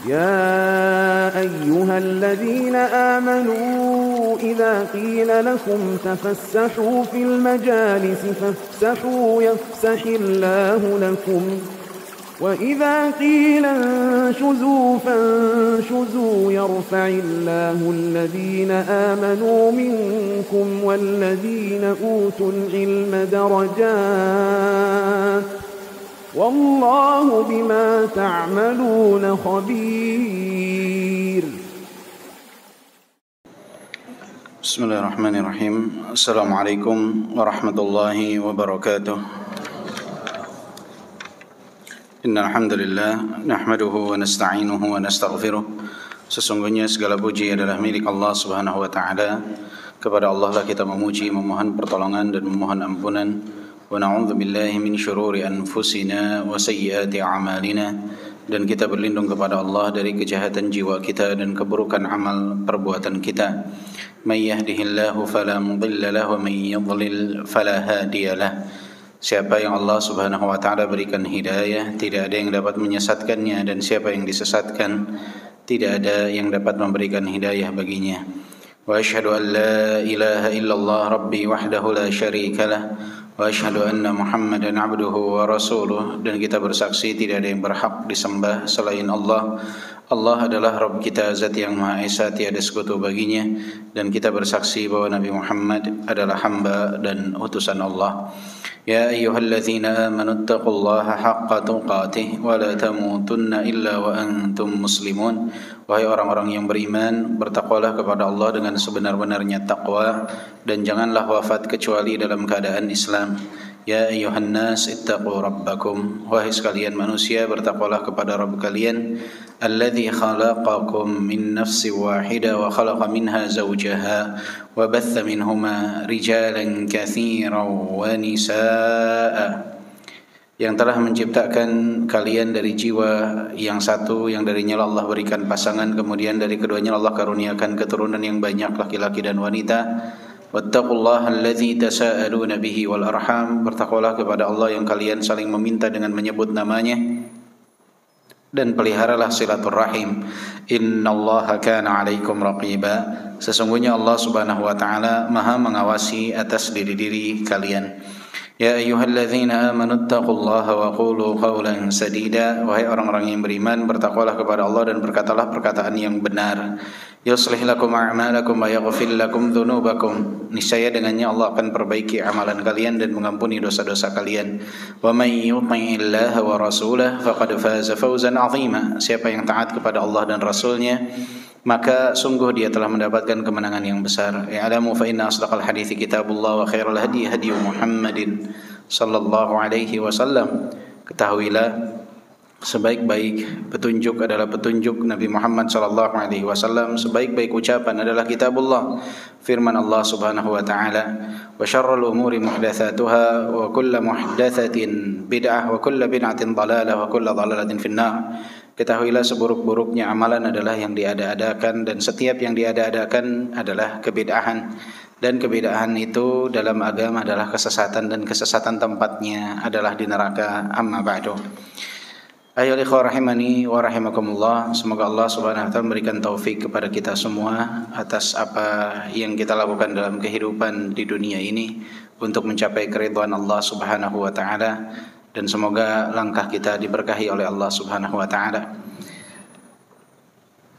يا أيها الذين آمنوا إذا قيل لكم تفسحوا في المجالس فافسحوا يفسح الله لكم وإذا قيل انشزوا فانشزوا يرفع الله الذين آمنوا منكم والذين أوتوا العلم درجات والله بما تعملون خبير. بسم الله الرحمن الرحيم. السلام عليكم ورحمة الله وبركاته. إن الحمد لله نحمده ونستعينه ونستغفره. Sesungguhnya segala puji adalah milik Allah Subhanahu wa taala. Kepada Allah lah kita memuji, memohon pertolongan dan memohon ampunan. Wa na'udzu billahi min syururi anfusina wa sayyiati a'malina. Dan kita berlindung kepada Allah dari kejahatan jiwa kita dan keburukan amal perbuatan kita. May yahdihillahu fala mudilla lahu wa may yudlil fala hadiya lahu. Siapa yang Allah Subhanahu wa taala berikan hidayah, tidak ada yang dapat menyesatkannya, dan siapa yang disesatkan, tidak ada yang dapat memberikan hidayah baginya. Wa asyhadu an la ilaha illallah rabbi wahdahu la syarika lah wa asyhadu anna Muhammadan abduhu wa rasuluh. Dan kita bersaksi tidak ada yang berhak disembah selain Allah. Allah adalah Rabb kita, zat yang Maha Esa, tiada sekutu baginya. Dan kita bersaksi bahwa Nabi Muhammad adalah hamba dan utusan Allah. Ya ayyuhalladzina amanu taqullaha haqqa tuqatih wa la tamutunna illa wa antum muslimun. Wahai orang-orang yang beriman, bertakwalah kepada Allah dengan sebenar-benarnya takwa, dan janganlah wafat kecuali dalam keadaan Islam. Ya ayyuhan nas ittaqu rabbakum. Wahai sekalian manusia, bertakwalah kepada Rabb kalian. Alladzi khalaqakum min nafsin wahidah wa khalaqa minha zawjaha wa batha minhuma rijalan katsiran wa nisaa'a. Yang telah menciptakan kalian dari jiwa yang satu, yang darinya Allah berikan pasangan, kemudian dari keduanya Allah karuniakan keturunan yang banyak, laki-laki dan wanita. Wattaqullaha allazi tasaaluna bihi wal arham. Bertakwalah kepada Allah yang kalian saling meminta dengan menyebut namanya, dan peliharalah silaturrahim. Innallaha kana 'alaikum raqiba. Sesungguhnya Allah Subhanahu wa taala Maha mengawasi atas diri-diri kalian. Ya ayyuhalladzina amanu taqullaha wa qulu qawlan sadida. Wahai orang-orang yang beriman, bertakwalah kepada Allah dan berkatalah perkataan yang benar. Yuslih lakum a'malakum wa yaghfir lakum dzunubakum. Niscaya dengannya Allah akan perbaiki amalan kalian dan mengampuni dosa-dosa kalian. Wa may yuti'illaha wa rasulahu faqad faza fawzan 'azima. Siapa yang taat kepada Allah dan Rasulnya, maka sungguh dia telah mendapatkan kemenangan yang besar. Ya'lamu fa inna asdaqal hadithi kitabullah wa khairal hadi hadi Muhammadin sallallahu alaihi wasallam. Ketahuilah, sebaik-baik petunjuk adalah petunjuk Nabi Muhammad sallallahu alaihi wasallam. Sebaik-baik ucapan adalah kitabullah, firman Allah Subhanahu wa taala. Wa syarrul umuri muhdatsatuha wa kullu muhdatsatin bid'ah wa kullu bid'atin dhalalah wa kullu dhalalatin finnar. Ketahuilah, seburuk-buruknya amalan adalah yang diada-adakan, dan setiap yang diada-adakan adalah kebid'ahan, dan kebid'ahan itu dalam agama adalah kesesatan, dan kesesatan tempatnya adalah di neraka. Amma ba'du. Ayolah ikhwah rahimani wa rahimakumullah. Semoga Allah Subhanahu wa taala memberikan taufik kepada kita semua atas apa yang kita lakukan dalam kehidupan di dunia ini untuk mencapai keridhaan Allah Subhanahu wa taala, dan semoga langkah kita diberkahi oleh Allah Subhanahu wa taala.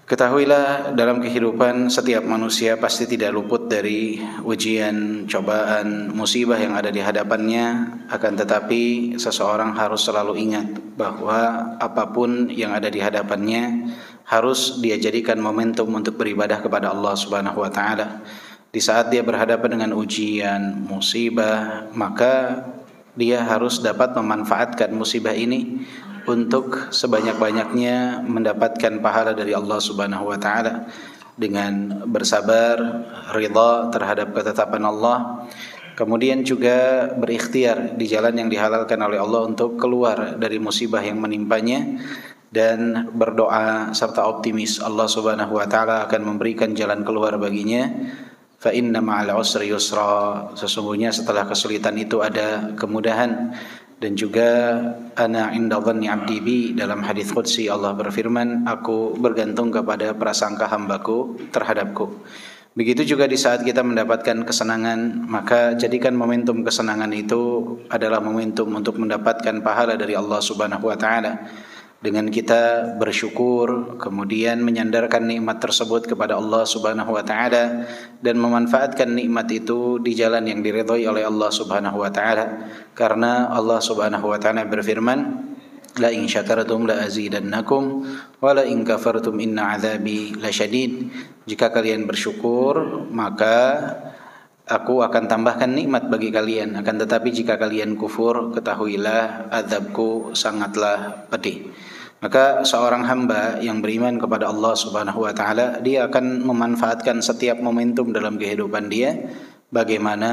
Ketahuilah, dalam kehidupan setiap manusia pasti tidak luput dari ujian, cobaan, musibah yang ada di hadapannya. Akan tetapi seseorang harus selalu ingat bahwa apapun yang ada di hadapannya harus dia jadikan momentum untuk beribadah kepada Allah Subhanahu wa taala. Di saat dia berhadapan dengan ujian, musibah, maka dia harus dapat memanfaatkan musibah ini untuk sebanyak-banyaknya mendapatkan pahala dari Allah Subhanahu wa taala dengan bersabar, ridha terhadap ketetapan Allah, kemudian juga berikhtiar di jalan yang dihalalkan oleh Allah untuk keluar dari musibah yang menimpanya, dan berdoa serta optimis Allah Subhanahu wa taala akan memberikan jalan keluar baginya. Fa inna ma'al usri yusra. Sesungguhnya setelah kesulitan itu ada kemudahan. Dan juga ana inda dhanni 'abdi bi, dalam hadis qudsi Allah berfirman, aku bergantung kepada prasangka hambaku terhadapku. Begitu juga di saat kita mendapatkan kesenangan, maka jadikan momentum kesenangan itu adalah momentum untuk mendapatkan pahala dari Allah Subhanahu wa taala. Dengan kita bersyukur, kemudian menyandarkan nikmat tersebut kepada Allah Subhanahu wa taala dan memanfaatkan nikmat itu di jalan yang diridhai oleh Allah Subhanahu wa taala. Karena Allah Subhanahu wa taala berfirman, la in syakartum la azidannakum wa la in kafartum inna azabi lasyadid. Jika kalian bersyukur, maka aku akan tambahkan nikmat bagi kalian. Akan tetapi jika kalian kufur, ketahuilah azabku sangatlah pedih. Maka seorang hamba yang beriman kepada Allah Subhanahu wa taala, dia akan memanfaatkan setiap momentum dalam kehidupan dia bagaimana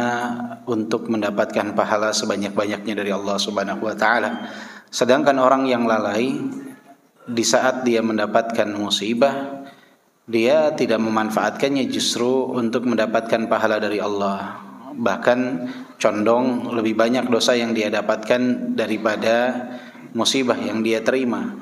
untuk mendapatkan pahala sebanyak-banyaknya dari Allah Subhanahu wa taala. Sedangkan orang yang lalai, di saat dia mendapatkan musibah, dia tidak memanfaatkannya justru untuk mendapatkan pahala dari Allah. Bahkan condong lebih banyak dosa yang dia dapatkan daripada musibah yang dia terima.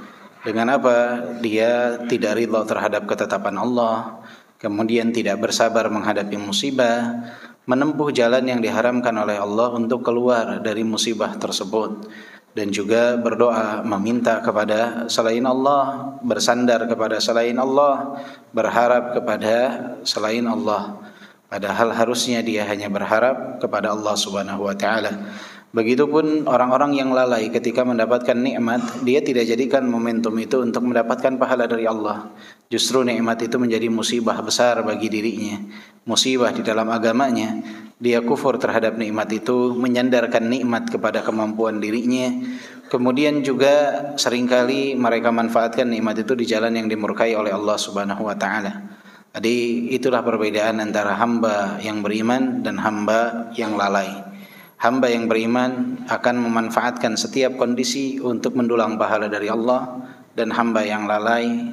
Dengan apa? Dia tidak ridha terhadap ketetapan Allah, kemudian tidak bersabar menghadapi musibah, menempuh jalan yang diharamkan oleh Allah untuk keluar dari musibah tersebut, dan juga berdoa meminta kepada selain Allah, bersandar kepada selain Allah, berharap kepada selain Allah, padahal harusnya dia hanya berharap kepada Allah Subhanahu wa taala. Begitupun orang-orang yang lalai ketika mendapatkan nikmat, dia tidak jadikan momentum itu untuk mendapatkan pahala dari Allah. Justru nikmat itu menjadi musibah besar bagi dirinya, musibah di dalam agamanya. Dia kufur terhadap nikmat itu, menyandarkan nikmat kepada kemampuan dirinya. Kemudian juga seringkali mereka manfaatkan nikmat itu di jalan yang dimurkai oleh Allah Subhanahu wa taala. Jadi itulah perbedaan antara hamba yang beriman dan hamba yang lalai. Hamba yang beriman akan memanfaatkan setiap kondisi untuk mendulang pahala dari Allah, dan hamba yang lalai,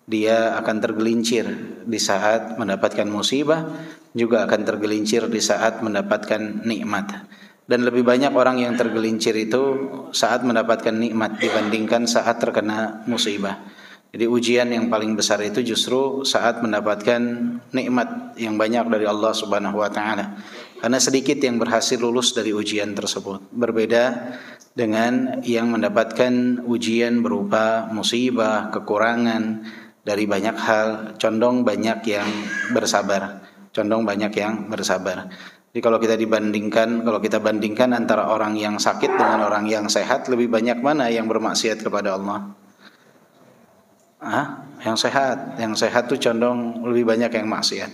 dia akan tergelincir di saat mendapatkan musibah, juga akan tergelincir di saat mendapatkan nikmat. Dan lebih banyak orang yang tergelincir itu saat mendapatkan nikmat dibandingkan saat terkena musibah. Jadi ujian yang paling besar itu justru saat mendapatkan nikmat yang banyak dari Allah Subhanahu wa taala. Karena sedikit yang berhasil lulus dari ujian tersebut. Berbeda dengan yang mendapatkan ujian berupa musibah, kekurangan dari banyak hal, condong banyak yang bersabar. Jadi kalau kita bandingkan antara orang yang sakit dengan orang yang sehat, lebih banyak mana yang bermaksiat kepada Allah? Yang sehat tuh condong lebih banyak yang maksiat.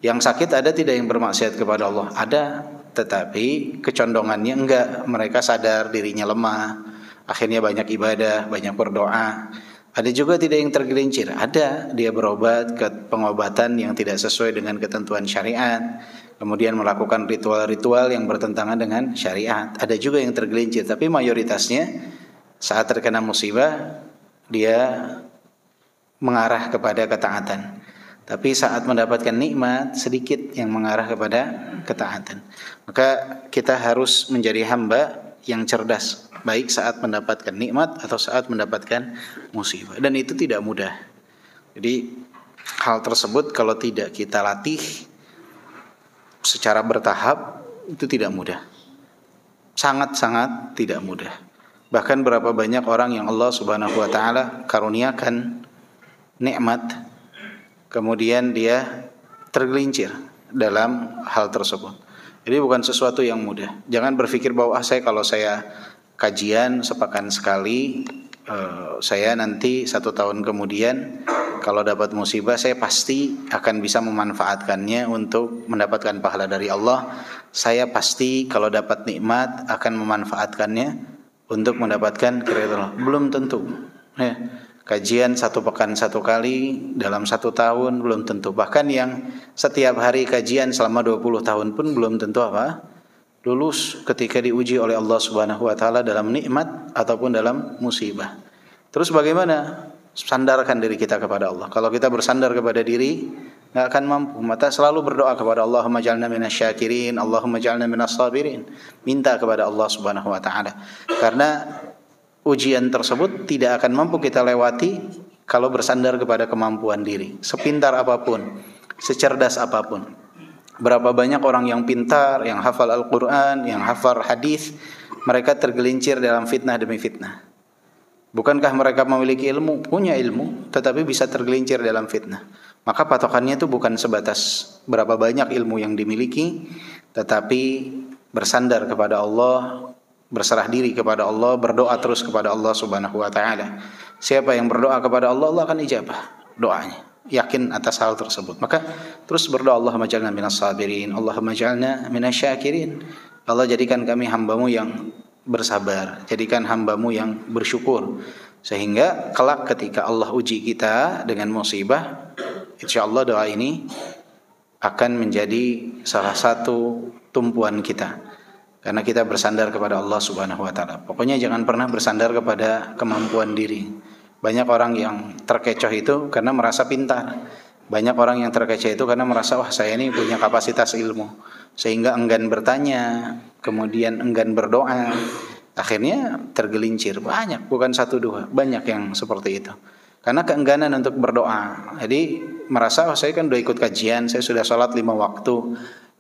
Yang sakit ada tidak yang bermaksiat kepada Allah? Ada, tetapi kecondongannya enggak. Mereka sadar dirinya lemah, akhirnya banyak ibadah, banyak berdoa. Ada juga tidak yang tergelincir. Ada, dia berobat ke pengobatan yang tidak sesuai dengan ketentuan syariat, kemudian melakukan ritual-ritual yang bertentangan dengan syariat. Ada juga yang tergelincir, tapi mayoritasnya saat terkena musibah dia mengarah kepada ketaatan. Tapi saat mendapatkan nikmat, sedikit yang mengarah kepada ketaatan. Maka kita harus menjadi hamba yang cerdas, baik saat mendapatkan nikmat atau saat mendapatkan musibah. Dan itu tidak mudah. Jadi hal tersebut kalau tidak kita latih secara bertahap, itu tidak mudah. Sangat-sangat tidak mudah. Bahkan berapa banyak orang yang Allah Subhanahu wa taala karuniakan nikmat, kemudian dia tergelincir dalam hal tersebut. Jadi bukan sesuatu yang mudah. Jangan berpikir bahwa kalau saya kajian sepekan sekali, saya nanti 1 tahun kemudian kalau dapat musibah saya pasti akan bisa memanfaatkannya untuk mendapatkan pahala dari Allah. Saya pasti kalau dapat nikmat akan memanfaatkannya untuk mendapatkan keridhaan. Belum tentu. Kajian 1 pekan 1 kali dalam 1 tahun belum tentu. Bahkan yang setiap hari kajian selama 20 tahun pun belum tentu lulus ketika diuji oleh Allah Subhanahu wa taala dalam nikmat ataupun dalam musibah. Terus bagaimana? Sandarkan diri kita kepada Allah. Kalau kita bersandar kepada diri nggak akan mampu. Maka selalu berdoa kepada Allahumma ja'alna minasyakirin, Allahumma ja'alna minassabirin. Minta kepada Allah Subhanahu wa taala. Karena ujian tersebut tidak akan mampu kita lewati kalau bersandar kepada kemampuan diri. Sepintar apapun, secerdas apapun. Berapa banyak orang yang pintar, yang hafal Al-Quran, yang hafal hadis, mereka tergelincir dalam fitnah demi fitnah. Bukankah mereka memiliki ilmu, punya ilmu, tetapi bisa tergelincir dalam fitnah? Maka patokannya itu bukan sebatas berapa banyak ilmu yang dimiliki, tetapi bersandar kepada Allah, berserah diri kepada Allah, berdoa terus kepada Allah Subhanahu wa taala. Siapa yang berdoa kepada Allah, Allah akan ijabah doanya. Yakin atas hal tersebut. Maka terus berdoa, Allahumma ja'alna minas sabirin, Allahumma ja'alna minasyakirin. Allah jadikan kami hambamu yang bersabar, jadikan hambamu yang bersyukur, sehingga kelak ketika Allah uji kita dengan musibah, insyaallah doa ini akan menjadi salah satu tumpuan kita, karena kita bersandar kepada Allah Subhanahu wa taala. Pokoknya jangan pernah bersandar kepada kemampuan diri. Banyak orang yang terkecoh itu karena merasa pintar. Banyak orang yang terkecoh itu karena merasa, wah saya ini punya kapasitas ilmu, sehingga enggan bertanya, kemudian enggan berdoa, akhirnya tergelincir. Banyak, bukan satu dua, banyak yang seperti itu. Karena keengganan untuk berdoa. Jadi merasa, oh saya kan udah ikut kajian, saya sudah sholat 5 waktu,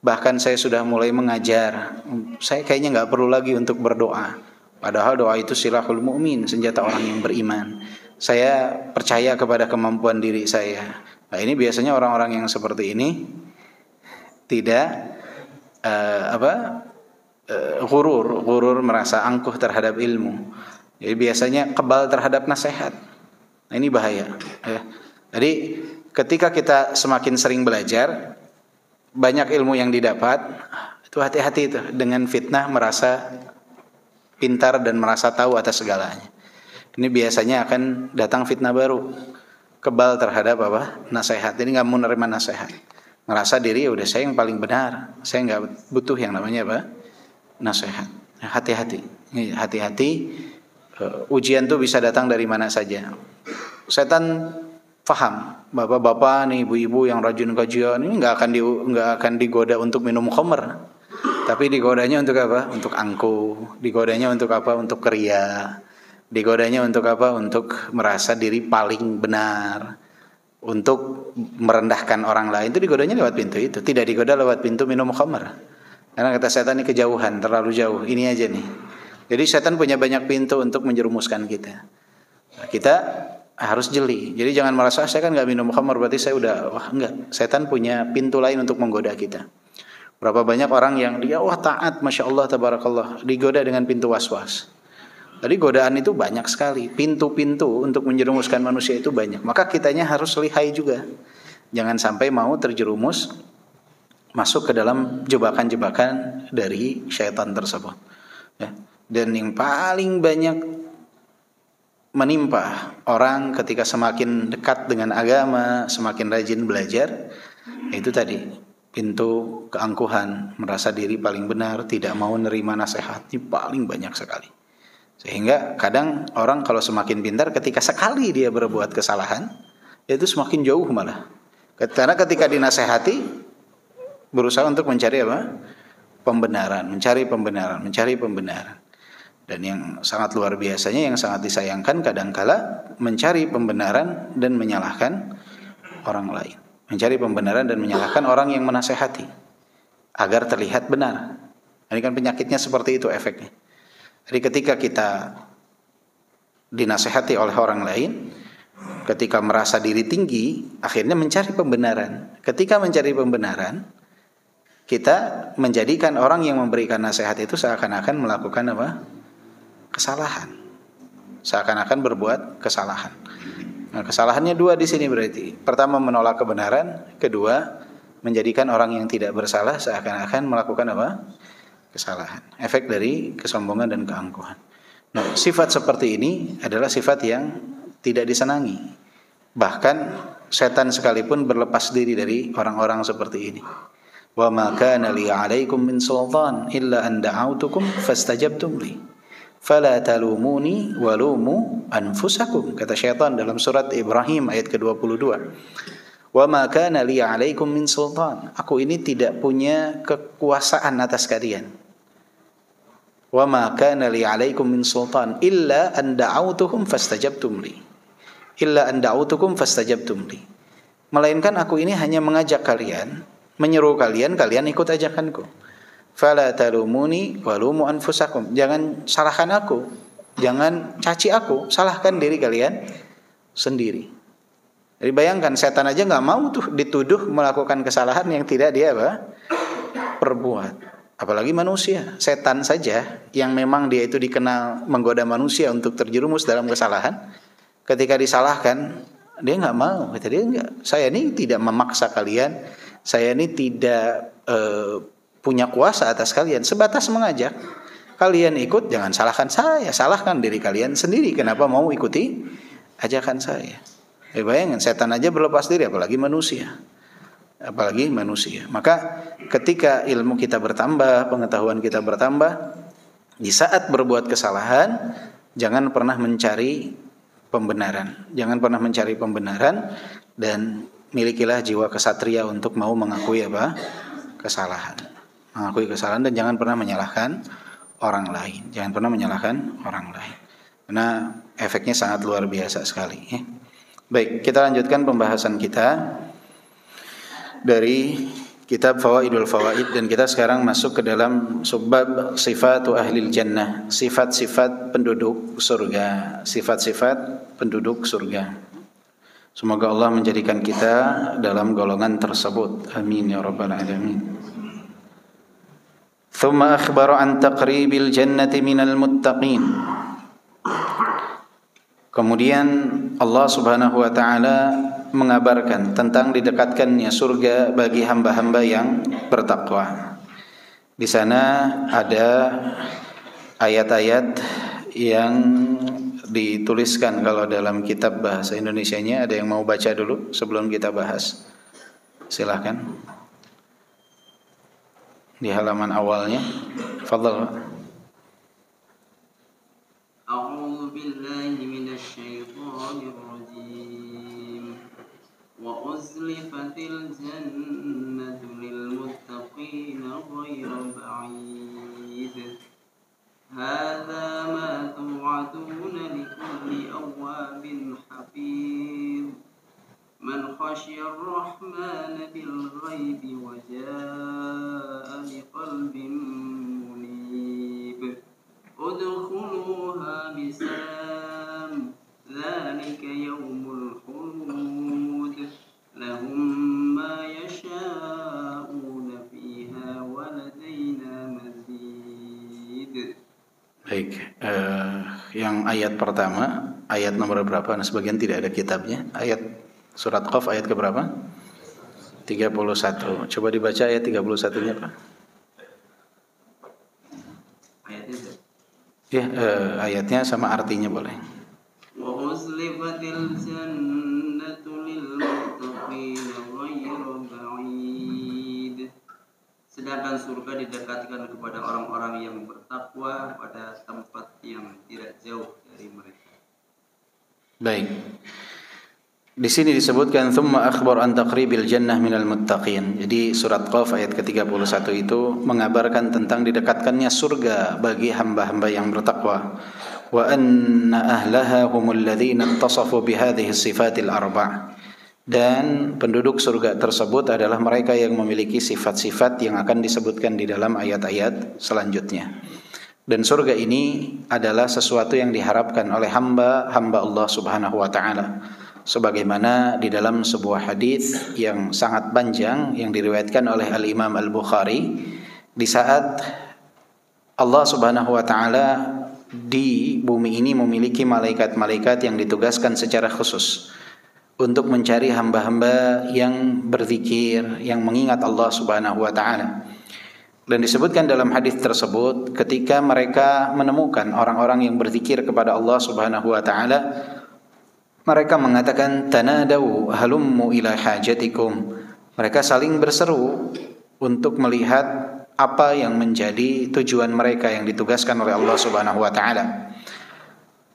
bahkan saya sudah mulai mengajar, saya kayaknya gak perlu lagi untuk berdoa. Padahal doa itu silahul mu'min, senjata orang yang beriman. Saya percaya kepada kemampuan diri saya. Nah ini biasanya orang-orang yang seperti ini tidak gurur merasa angkuh terhadap ilmu. Jadi biasanya kebal terhadap nasihat. Nah ini bahaya. Jadi ketika kita semakin sering belajar, banyak ilmu yang didapat, itu hati-hati itu dengan fitnah merasa pintar dan merasa tahu atas segalanya. Ini biasanya akan datang fitnah baru, kebal terhadap nasihat. Ini nggak mau menerima nasihat, merasa diri udah saya yang paling benar, saya nggak butuh yang namanya nasihat. Hati-hati, hati-hati. Ujian tuh bisa datang dari mana saja. Setan paham, bapak-bapak nih, ibu-ibu yang rajin kajian ini nggak akan digoda untuk minum khamr, tapi digodanya untuk apa? Untuk angkuh, digodanya untuk apa? Untuk keria. Digodanya untuk apa? Untuk merasa diri paling benar, untuk merendahkan orang lain. Itu digodanya lewat pintu itu. Tidak digoda lewat pintu minum khamr. Karena kata setan ini kejauhan, terlalu jauh. Ini aja nih. Jadi setan punya banyak pintu untuk menjerumuskan kita. Nah, kita harus jeli. Jadi jangan merasa saya kan nggak minum khamr berarti saya udah, wah enggak. Setan punya pintu lain untuk menggoda kita. Berapa banyak orang yang dia wah taat, masya Allah, tabarakallah, digoda dengan pintu waswas. Jadi godaan itu banyak sekali, pintu-pintu untuk menjerumuskan manusia itu banyak. Maka kitanya harus lihai juga. Jangan sampai mau terjerumus masuk ke dalam jebakan-jebakan dari syaitan tersebut. Ya. Dan yang paling banyak menimpa orang ketika semakin dekat dengan agama, semakin rajin belajar, itu tadi pintu keangkuhan, merasa diri paling benar, tidak mau nerima nasihat, ini paling banyak sekali. Sehingga kadang orang kalau semakin pintar, ketika sekali dia berbuat kesalahan, itu semakin jauh malah. Karena ketika dinasehati, berusaha untuk mencari apa? Pembenaran, mencari pembenaran. Dan yang sangat luar biasanya, yang sangat disayangkan, kadangkala mencari pembenaran dan menyalahkan orang lain. Mencari pembenaran dan menyalahkan orang yang menasehati agar terlihat benar. Ini kan penyakitnya seperti itu efeknya. Jadi ketika kita dinasehati oleh orang lain, ketika merasa diri tinggi, akhirnya mencari pembenaran. Ketika mencari pembenaran, kita menjadikan orang yang memberikan nasihat itu seakan-akan melakukan apa? Kesalahan. Seakan-akan berbuat kesalahan. Nah, kesalahannya dua di sini berarti. Pertama menolak kebenaran, kedua menjadikan orang yang tidak bersalah seakan-akan melakukan apa? Kesalahan. Efek dari kesombongan dan keangkuhan. Nah, sifat seperti ini adalah sifat yang tidak disenangi. Bahkan setan sekalipun berlepas diri dari orang-orang seperti ini. Wa ma kana li 'alaikum min sultan illa an da'autukum fastajabtum li. Fala talumuni walumu anfusakum, kata syaitan dalam surat Ibrahim ayat ke-22. Wa ma kana li 'alaikum min sultan. Aku ini tidak punya kekuasaan atas kalian. Wa ma kana li 'alaikum min sultan illa an da'awtuhum fastajabtum li. Illa an da'awtukum fastajabtum li. Melainkan aku ini hanya mengajak kalian, menyeru kalian, kalian ikut ajakanku. Fala talumuni walumu anfusakum. Jangan salahkan aku, jangan caci aku, salahkan diri kalian sendiri. Jadi bayangkan, setan aja nggak mau tuh dituduh melakukan kesalahan yang tidak dia perbuat. Apalagi manusia. Setan saja yang memang dia itu dikenal menggoda manusia untuk terjerumus dalam kesalahan, ketika disalahkan dia nggak mau. Kata dia, enggak, saya ini tidak memaksa kalian, saya ini tidak punya kuasa atas kalian, sebatas mengajak. Kalian ikut, jangan salahkan saya, salahkan diri kalian sendiri. Kenapa mau ikuti ajakan saya? Bayangkan, setan aja berlepas diri, apalagi manusia. Apalagi manusia. Maka ketika ilmu kita bertambah, pengetahuan kita bertambah, di saat berbuat kesalahan, jangan pernah mencari pembenaran. Jangan pernah mencari pembenaran, dan milikilah jiwa kesatria untuk mau mengakui kesalahan. Mengakui kesalahan, dan jangan pernah menyalahkan orang lain. Jangan pernah menyalahkan orang lain. Karena efeknya sangat luar biasa sekali. Baik, kita lanjutkan pembahasan kita dari kitab Fawaidul Fawaid, dan kita sekarang masuk ke dalam subbab sifatu ahlil jannah, sifat-sifat penduduk surga, sifat-sifat penduduk surga. Semoga Allah menjadikan kita dalam golongan tersebut. Amin ya rabbal alamin. Thumma akhbara an taqribil jannati minal muttaqin. Kemudian Allah Subhanahu wa taala mengabarkan tentang didekatkannya surga bagi hamba-hamba yang bertakwa. Di sana ada ayat-ayat yang dituliskan kalau dalam kitab bahasa Indonesianya. Ada yang mau baca dulu sebelum kita bahas? Silakan. Di halaman awalnya. Fadhal. A'udzu billahi minasy syaithanir rajim. Wa uzlifatil jannatu lil muttaqina ghayra ba'id. Hadza ma tu'aduna likulli awwabin hafiz. Man khasyiyar rahmana bil ghaibi wa jaa'a biqalbin munib. Udkhuluha bisalam, dzalika yaumul khulud, lahum ma yasha'una fiha wa ladaina mazid. Baik, yang ayat pertama, ayat nomor berapa? Nah, sebagian tidak ada kitabnya. Ayat surat Qaf ayat ke berapa? 31. Coba dibaca ayat 31-nya, Pak. Ayatnya Ya, ayatnya sama artinya boleh. wa uzlifatil jannatu lil muttaqina ghayra ba'id. Sedangkan surga didekatkan kepada orang-orang yang bertakwa pada tempat yang tidak jauh dari mereka. Baik. Di sini disebutkan thumma akhbar an taqribil jannah minal muttaqin. Jadi surat Qaf ayat ke-31 itu mengabarkan tentang didekatkannya surga bagi hamba-hamba yang bertakwa. Wa anna ahlaha humul ladzina ittasafu bihadhihi sifatil arba'. Dan penduduk surga tersebut adalah mereka yang memiliki sifat-sifat yang akan disebutkan di dalam ayat-ayat selanjutnya. Dan surga ini adalah sesuatu yang diharapkan oleh hamba-hamba Allah Subhanahu wa taala. Sebagaimana di dalam sebuah hadis yang sangat panjang yang diriwayatkan oleh Al-Imam Al-Bukhari, di saat Allah Subhanahu wa taala di bumi ini memiliki malaikat-malaikat yang ditugaskan secara khusus untuk mencari hamba-hamba yang berzikir, yang mengingat Allah Subhanahu wa taala. Dan disebutkan dalam hadis tersebut, ketika mereka menemukan orang-orang yang berzikir kepada Allah Subhanahu wa taala, mereka mengatakan tanadau halummu ila hajatikum. Mereka saling berseru untuk melihat apa yang menjadi tujuan mereka yang ditugaskan oleh Allah Subhanahu wa taala.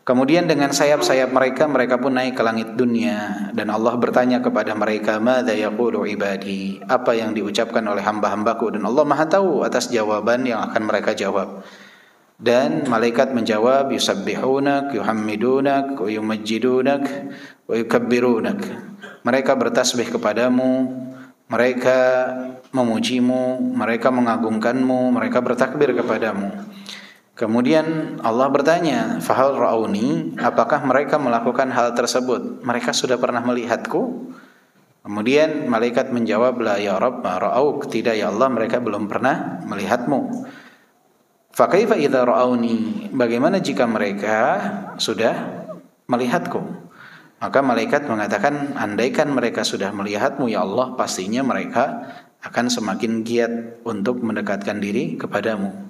Kemudian dengan sayap-sayap mereka, mereka pun naik ke langit dunia. Dan Allah bertanya kepada mereka, "Madza yaqulu ibadi?" Apa yang diucapkan oleh hamba-hambaku? Dan Allah Maha tahu atas jawaban yang akan mereka jawab. Dan malaikat menjawab, "Yusabbihunak, yuhammidunak, wa yumajjidunak, wa yukabbirunak." Mereka bertasbih kepadamu, mereka memujimu, mereka mengagungkanmu, mereka bertakbir kepadamu. Kemudian Allah bertanya, "Fahal ra'auni?" Apakah mereka melakukan hal tersebut? Mereka sudah pernah melihatku? Kemudian malaikat menjawab, "La ya Rabb, ma ra'auk." Tidak ya Allah, mereka belum pernah melihatmu. Fa kaifa idza ra'auni? Bagaimana jika mereka sudah melihatku? Maka malaikat mengatakan, andaikan mereka sudah melihatmu ya Allah, pastinya mereka akan semakin giat untuk mendekatkan diri kepadamu.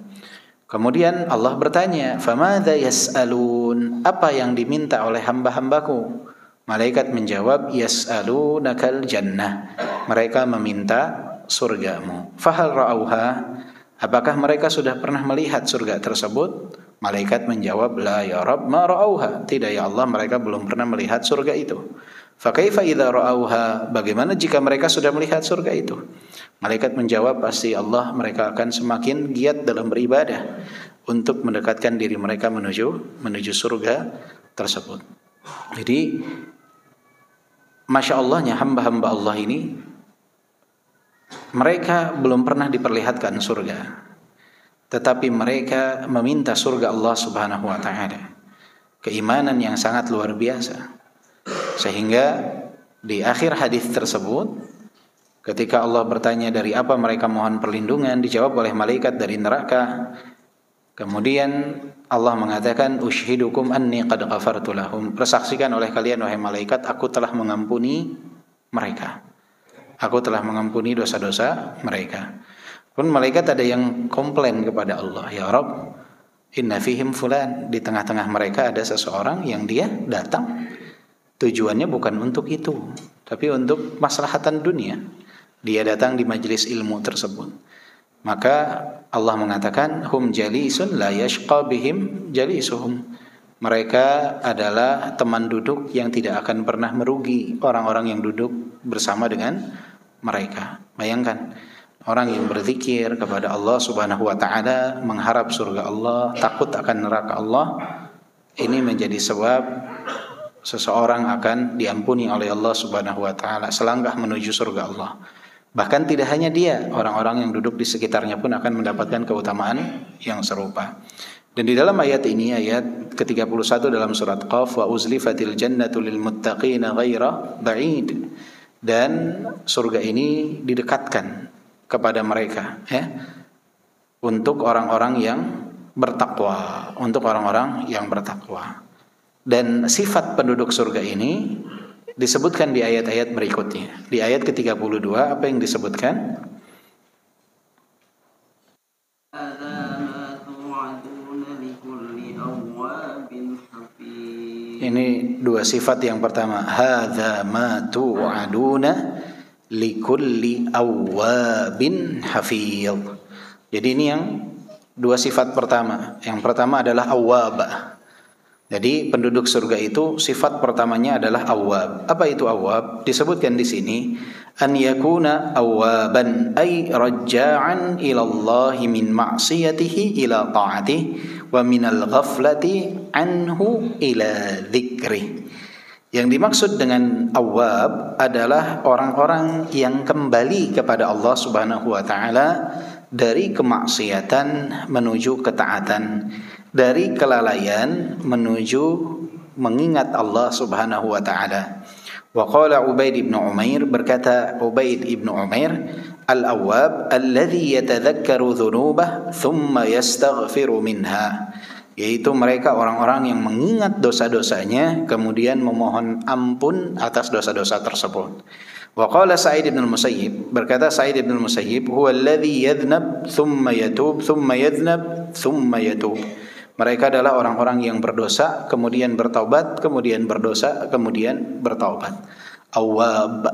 Kemudian Allah bertanya, "Famadza yas'alun?" Apa yang diminta oleh hamba-hambaku? Malaikat menjawab, "Yas'alunakal jannah." Mereka meminta surgamu. Fahal ra'auha? Apakah mereka sudah pernah melihat surga tersebut? Malaikat menjawab, "La ya Rabb, ma ra'auha." Tidak ya Allah, mereka belum pernah melihat surga itu. Fa kaifa idza ra'auha? Bagaimana jika mereka sudah melihat surga itu? Malaikat menjawab, pasti Allah, mereka akan semakin giat dalam beribadah untuk mendekatkan diri mereka menuju surga tersebut. Jadi Masya Allahnya hamba-hamba Allah ini, mereka belum pernah diperlihatkan surga, tetapi mereka meminta surga Allah Subhanahu wa taala. Keimanan yang sangat luar biasa. Sehingga di akhir hadis tersebut, ketika Allah bertanya dari apa mereka mohon perlindungan, dijawab oleh malaikat dari neraka. Kemudian Allah mengatakan, "Ushhidukum anni qad ghafartu lahum." Persaksikan oleh kalian wahai malaikat, aku telah mengampuni mereka. Aku telah mengampuni dosa-dosa mereka. Pun malaikat ada yang komplain kepada Allah, "Ya Rabb, inna fihim fulan." Di tengah-tengah mereka ada seseorang yang dia datang tujuannya bukan untuk itu, tapi untuk maslahatan dunia. Dia datang di majelis ilmu tersebut. Maka Allah mengatakan, "Hum jalisun la yashqa bihim jalisuhum." Mereka adalah teman duduk yang tidak akan pernah merugi orang-orang yang duduk bersama dengan mereka. Bayangkan, orang yang berzikir kepada Allah Subhanahu wa taala, mengharap surga Allah, takut akan neraka Allah, ini menjadi sebab seseorang akan diampuni oleh Allah Subhanahu wa taala selangkah menuju surga Allah. Bahkan tidak hanya dia, orang-orang yang duduk di sekitarnya pun akan mendapatkan keutamaan yang serupa. Dan di dalam ayat ini, ayat ke-31 dalam surat Qaf, "Wa uzlifatil jannatu lil muttaqina ghaira ba'id." Dan surga ini didekatkan kepada mereka, ya, untuk orang-orang yang bertakwa, untuk orang-orang yang bertakwa. Dan sifat penduduk surga ini disebutkan di ayat-ayat berikutnya. Di ayat ke-32 apa yang disebutkan? Ini dua sifat. Yang pertama, hadza ma tu'aduna likulli awwabin hafidh. Jadi ini yang dua sifat pertama. Yang pertama adalah awwab. Jadi penduduk surga itu sifat pertamanya adalah awwab. Apa itu awwab? Disebutkan di sini, an yakuna awwaban ay raja'an ila Allah min ma'siyatihi ila ta'atihi wa minal ghaflati anhu ila dzikri. Yang dimaksud dengan awwab adalah orang-orang yang kembali kepada Allah Subhanahu wa taala dari kemaksiatan menuju ketaatan, dari kelalaian menuju mengingat Allah Subhanahu wa taala. Wa qala Ubaid ibn Umair, berkata Ubaid ibn Umair, al-awwab alladhi yatadhakkaru dhunubah thumma yastaghfiru minha, yaitu mereka orang-orang yang mengingat dosa-dosanya kemudian memohon ampun atas dosa-dosa tersebut. Wa qala Sa'id ibn al-Musayyib, berkata Sa'id ibn al-Musayyib, huwa alladhi yadhnab thumma yatub thumma yadhnab thumma yatub. Mereka adalah orang-orang yang berdosa, kemudian bertaubat, kemudian berdosa, kemudian bertaubat. Awwab,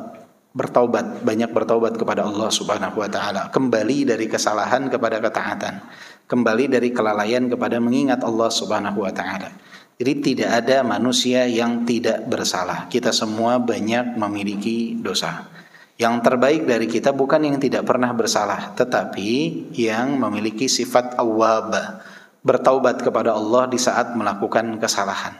bertaubat, banyak bertaubat kepada Allah Subhanahu wa taala, kembali dari kesalahan kepada ketaatan, kembali dari kelalaian kepada mengingat Allah Subhanahu wa taala. Jadi tidak ada manusia yang tidak bersalah. Kita semua banyak memiliki dosa. Yang terbaik dari kita bukan yang tidak pernah bersalah, tetapi yang memiliki sifat awwab, bertaubat kepada Allah di saat melakukan kesalahan.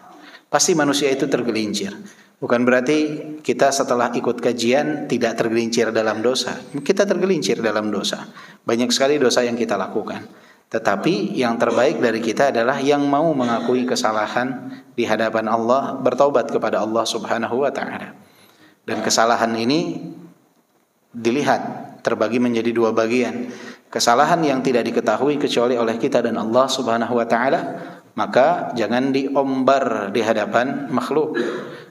Pasti manusia itu tergelincir. Bukan berarti kita setelah ikut kajian tidak tergelincir dalam dosa. Kita tergelincir dalam dosa. Banyak sekali dosa yang kita lakukan. Tetapi yang terbaik dari kita adalah yang mau mengakui kesalahan di hadapan Allah, bertaubat kepada Allah Subhanahu wa taala. Dan kesalahan ini dilihat terbagi menjadi dua bagian. Kesalahan yang tidak diketahui kecuali oleh kita dan Allah Subhanahu wa taala, maka jangan diombar di hadapan makhluk.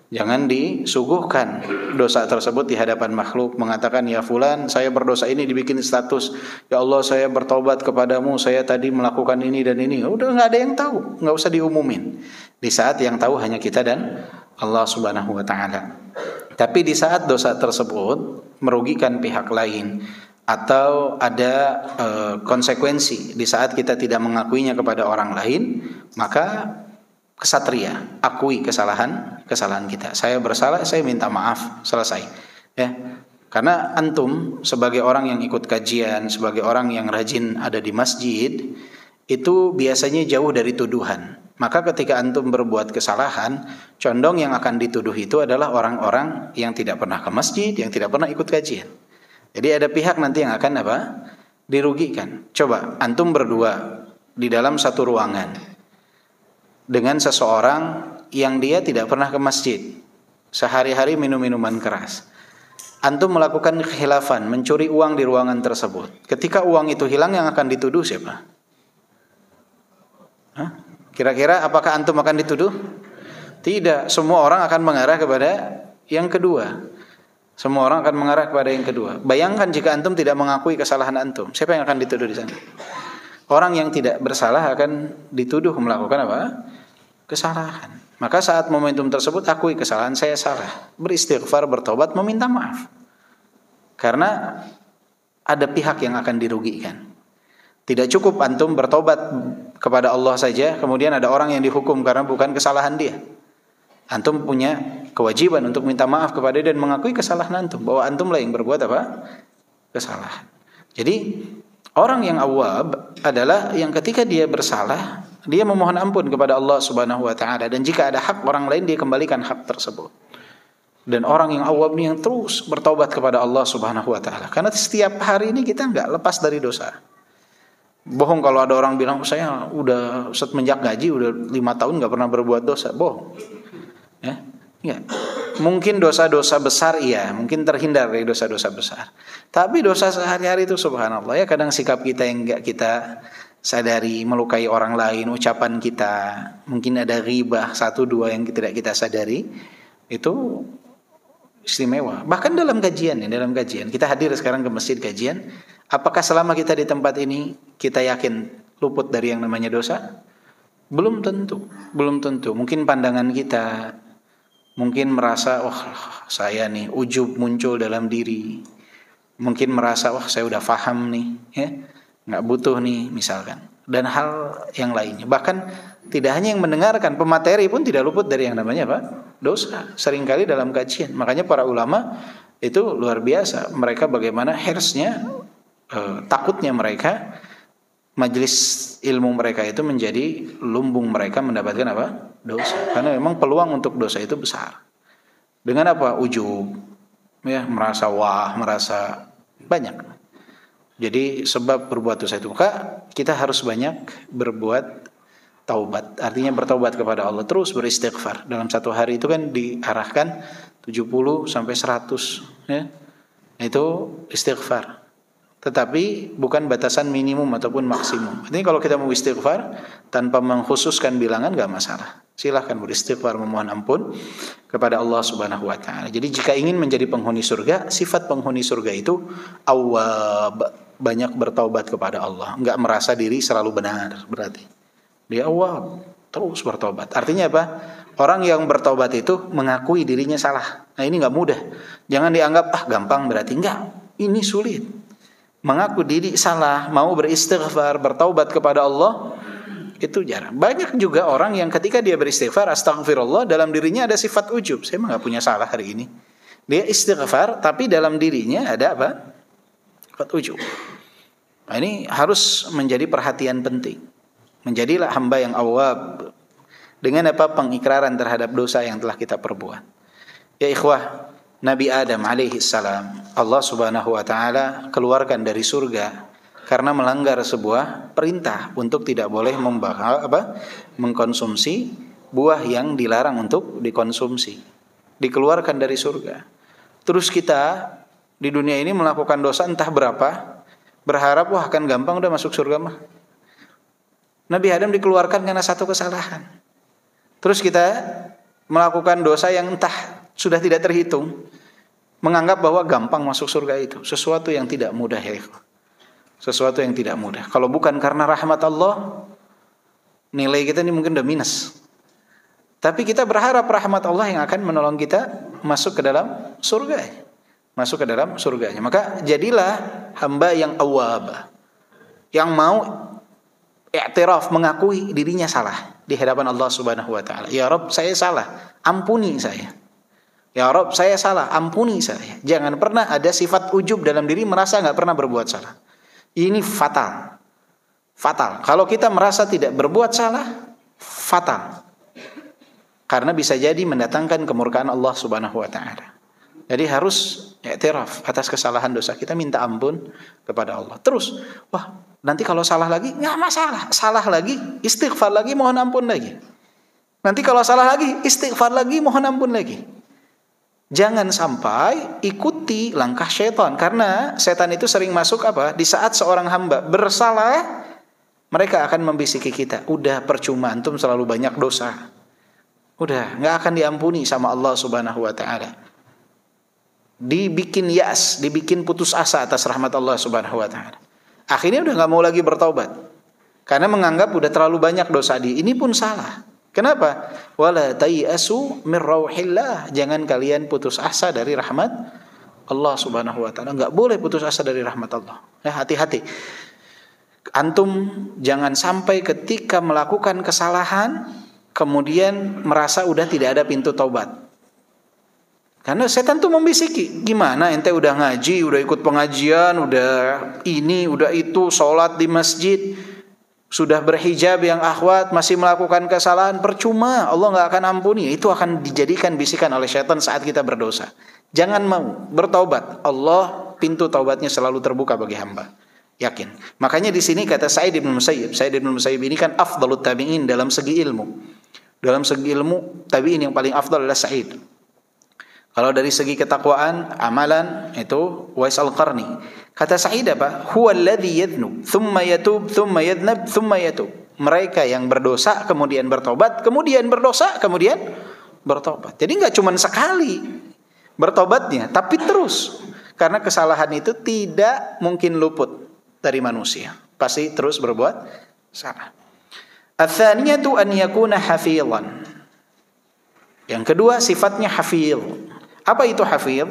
Jangan disuguhkan dosa tersebut di hadapan makhluk, mengatakan, ya fulan, saya berdosa ini, dibikin status, ya Allah saya bertobat kepadamu, saya tadi melakukan ini dan ini. Udah nggak ada yang tahu, nggak usah diumumin. Di saat yang tahu hanya kita dan Allah Subhanahu wa taala. Tapi di saat dosa tersebut merugikan pihak lain atau ada konsekuensi di saat kita tidak mengakuinya kepada orang lain, maka kesatria, akui kesalahan kita. Saya bersalah, saya minta maaf, selesai. Ya. Karena antum sebagai orang yang ikut kajian, sebagai orang yang rajin ada di masjid, itu biasanya jauh dari tuduhan. Maka ketika antum berbuat kesalahan, condong yang akan dituduh itu adalah orang-orang yang tidak pernah ke masjid, yang tidak pernah ikut kajian. Jadi ada pihak nanti yang akan dirugikan. Coba antum berdua di dalam satu ruangan dengan seseorang yang dia tidak pernah ke masjid, sehari-hari minum minuman keras. Antum melakukan kekhilafan, mencuri uang di ruangan tersebut. Ketika uang itu hilang, yang akan dituduh siapa? Kira-kira apakah antum akan dituduh? Tidak, semua orang akan mengarah kepada yang kedua. Semua orang akan mengarah kepada yang kedua. Bayangkan jika antum tidak mengakui kesalahan antum, siapa yang akan dituduh di sana? Orang yang tidak bersalah akan dituduh melakukan apa? Kesalahan. Maka saat momentum tersebut, akui kesalahan, saya salah, beristighfar, bertobat, meminta maaf. Karena ada pihak yang akan dirugikan. Tidak cukup antum bertobat kepada Allah saja, kemudian ada orang yang dihukum karena bukan kesalahan dia. Antum punya kewajiban untuk minta maaf kepada dia dan mengakui kesalahan antum, bahwa antumlah yang berbuat apa? Kesalahan. Jadi orang yang awwab adalah yang ketika dia bersalah, dia memohon ampun kepada Allah Subhanahu wa taala, dan jika ada hak orang lain dia kembalikan hak tersebut. Dan orang yang awwab ini yang terus bertaubat kepada Allah Subhanahu wa taala. Karena setiap hari ini kita enggak lepas dari dosa. Bohong kalau ada orang bilang, saya udah semenjak gaji udah 5 tahun enggak pernah berbuat dosa. Bohong. Ya. Ya. Mungkin dosa-dosa besar iya, mungkin terhindar dari dosa-dosa besar. Tapi dosa sehari-hari itu subhanallah ya, kadang sikap kita yang enggak kita sadari, melukai orang lain, ucapan kita, mungkin ada ghibah 1-2 yang tidak kita sadari, itu istimewa. Bahkan dalam kajian kita hadir sekarang ke masjid kajian, apakah selama kita di tempat ini kita yakin luput dari yang namanya dosa? Belum tentu. Mungkin pandangan kita, mungkin merasa wah saya nih, ujub muncul dalam diri, mungkin merasa wah saya udah paham nih, ya nggak butuh nih misalkan, dan hal yang lainnya. Bahkan tidak hanya yang mendengarkan, pemateri pun tidak luput dari yang namanya apa? Dosa. Seringkali dalam kajian. Makanya para ulama itu luar biasa. Mereka bagaimana hirsnya, takutnya mereka majelis ilmu mereka itu menjadi lumbung mereka mendapatkan apa? Dosa. Karena memang peluang untuk dosa itu besar. Dengan apa? Ujub, ya, merasa wah, merasa banyak. Jadi sebab berbuat dosa itu, maka kita harus banyak berbuat taubat. Artinya bertaubat kepada Allah, terus beristighfar. Dalam satu hari itu kan diarahkan 70 sampai 100, ya. Itu istighfar. Tetapi bukan batasan minimum ataupun maksimum. Artinya kalau kita mau istighfar tanpa mengkhususkan bilangan enggak masalah. Silahkan beristighfar, memohon ampun kepada Allah Subhanahu wa taala. Jadi jika ingin menjadi penghuni surga, sifat penghuni surga itu awwab, banyak bertaubat kepada Allah, enggak merasa diri selalu benar. Berarti dia awwab, terus bertobat. Artinya apa? Orang yang bertobat itu mengakui dirinya salah. Nah ini enggak mudah. Jangan dianggap gampang, berarti enggak. Ini sulit. Mengaku diri salah, mau beristighfar, bertaubat kepada Allah, Itu jarang. Banyak juga orang yang ketika dia beristighfar, astagfirullah, dalam dirinya ada sifat ujub. Saya mah nggak punya salah hari ini. Dia istighfar, tapi dalam dirinya ada apa? Sifat ujub. Nah, ini harus menjadi perhatian penting. Menjadilah hamba yang awwab. Dengan apa? Pengikraran terhadap dosa yang telah kita perbuat. Ya ikhwah, Nabi Adam alaihi salam, Allah subhanahu wa ta'ala keluarkan dari surga karena melanggar sebuah perintah untuk tidak boleh mengkonsumsi buah yang dilarang untuk dikonsumsi. Dikeluarkan dari surga. Terus kita di dunia ini melakukan dosa entah berapa, berharap wah akan gampang udah masuk surga mah. Nabi Adam dikeluarkan karena satu kesalahan. Terus kita melakukan dosa yang entah sudah tidak terhitung, menganggap bahwa gampang masuk surga itu. Sesuatu yang tidak mudah ya ikhwan. Sesuatu yang tidak mudah. Kalau bukan karena rahmat Allah, nilai kita ini mungkin udah minus. Tapi kita berharap rahmat Allah yang akan menolong kita masuk ke dalam surga. Masuk ke dalam surganya. Maka jadilah hamba yang awwab, yang mau i'tiraf, mengakui dirinya salah di hadapan Allah Subhanahu wa taala. Ya Rabb, saya salah, ampuni saya. Ya Rabb, saya salah, ampuni saya. Jangan pernah ada sifat ujub dalam diri, merasa enggak pernah berbuat salah. Ini fatal. Fatal. Kalau kita merasa tidak berbuat salah, fatal. Karena bisa jadi mendatangkan kemurkaan Allah Subhanahu wa taala. Jadi harus i'tiraf atas kesalahan dosa kita, minta ampun kepada Allah. Terus, wah, nanti kalau salah lagi, enggak masalah. Salah lagi, istighfar lagi, mohon ampun lagi. Nanti kalau salah lagi, istighfar lagi, mohon ampun lagi. Jangan sampai ikuti langkah setan, karena setan itu sering masuk apa? Di saat seorang hamba bersalah, mereka akan membisiki kita, udah percuma antum selalu banyak dosa. Udah enggak akan diampuni sama Allah Subhanahu wa taala. Dibikin yas, dibikin putus asa atas rahmat Allah Subhanahu wa taala. Akhirnya udah enggak mau lagi bertaubat. Karena menganggap udah terlalu banyak dosa ini pun salah. Kenapa? Wala tayasu min rauhillah. Jangan kalian putus asa dari rahmat Allah Subhanahu wa taala. Enggak boleh putus asa dari rahmat Allah. Ya, hati-hati. Antum jangan sampai ketika melakukan kesalahan kemudian merasa udah tidak ada pintu taubat. Karena setan tuh membisiki, gimana ente udah ngaji, udah ikut pengajian, udah ini, udah itu, sholat di masjid, sudah berhijab yang akhwat, masih melakukan kesalahan, percuma, Allah gak akan ampuni. Itu akan dijadikan bisikan oleh syaitan saat kita berdosa. Jangan mau bertaubat, Allah pintu taubatnya selalu terbuka bagi hamba. Yakin. Makanya di sini kata Sa'id bin Musayyib, Sa'id bin Musayyib ini kan afdalut tabi'in dalam segi ilmu. Dalam segi ilmu, tabi'in yang paling afdal adalah Sa'id. Kalau dari segi ketakwaan, amalan, itu Uwais Al-Qarni. Kata Sa'id apa? Huwa alladhi yadhnub, thumma yatub, thumma yadhnab, thumma yatub. Mereka yang berdosa, kemudian bertobat, kemudian berdosa, kemudian bertobat. Jadi enggak cuma sekali bertobatnya, tapi terus. Karena kesalahan itu tidak mungkin luput dari manusia. Pasti terus berbuat salah. Ats-tsaniyatu an yakuna hafizan. Yang kedua sifatnya hafiz. Apa itu hafiz?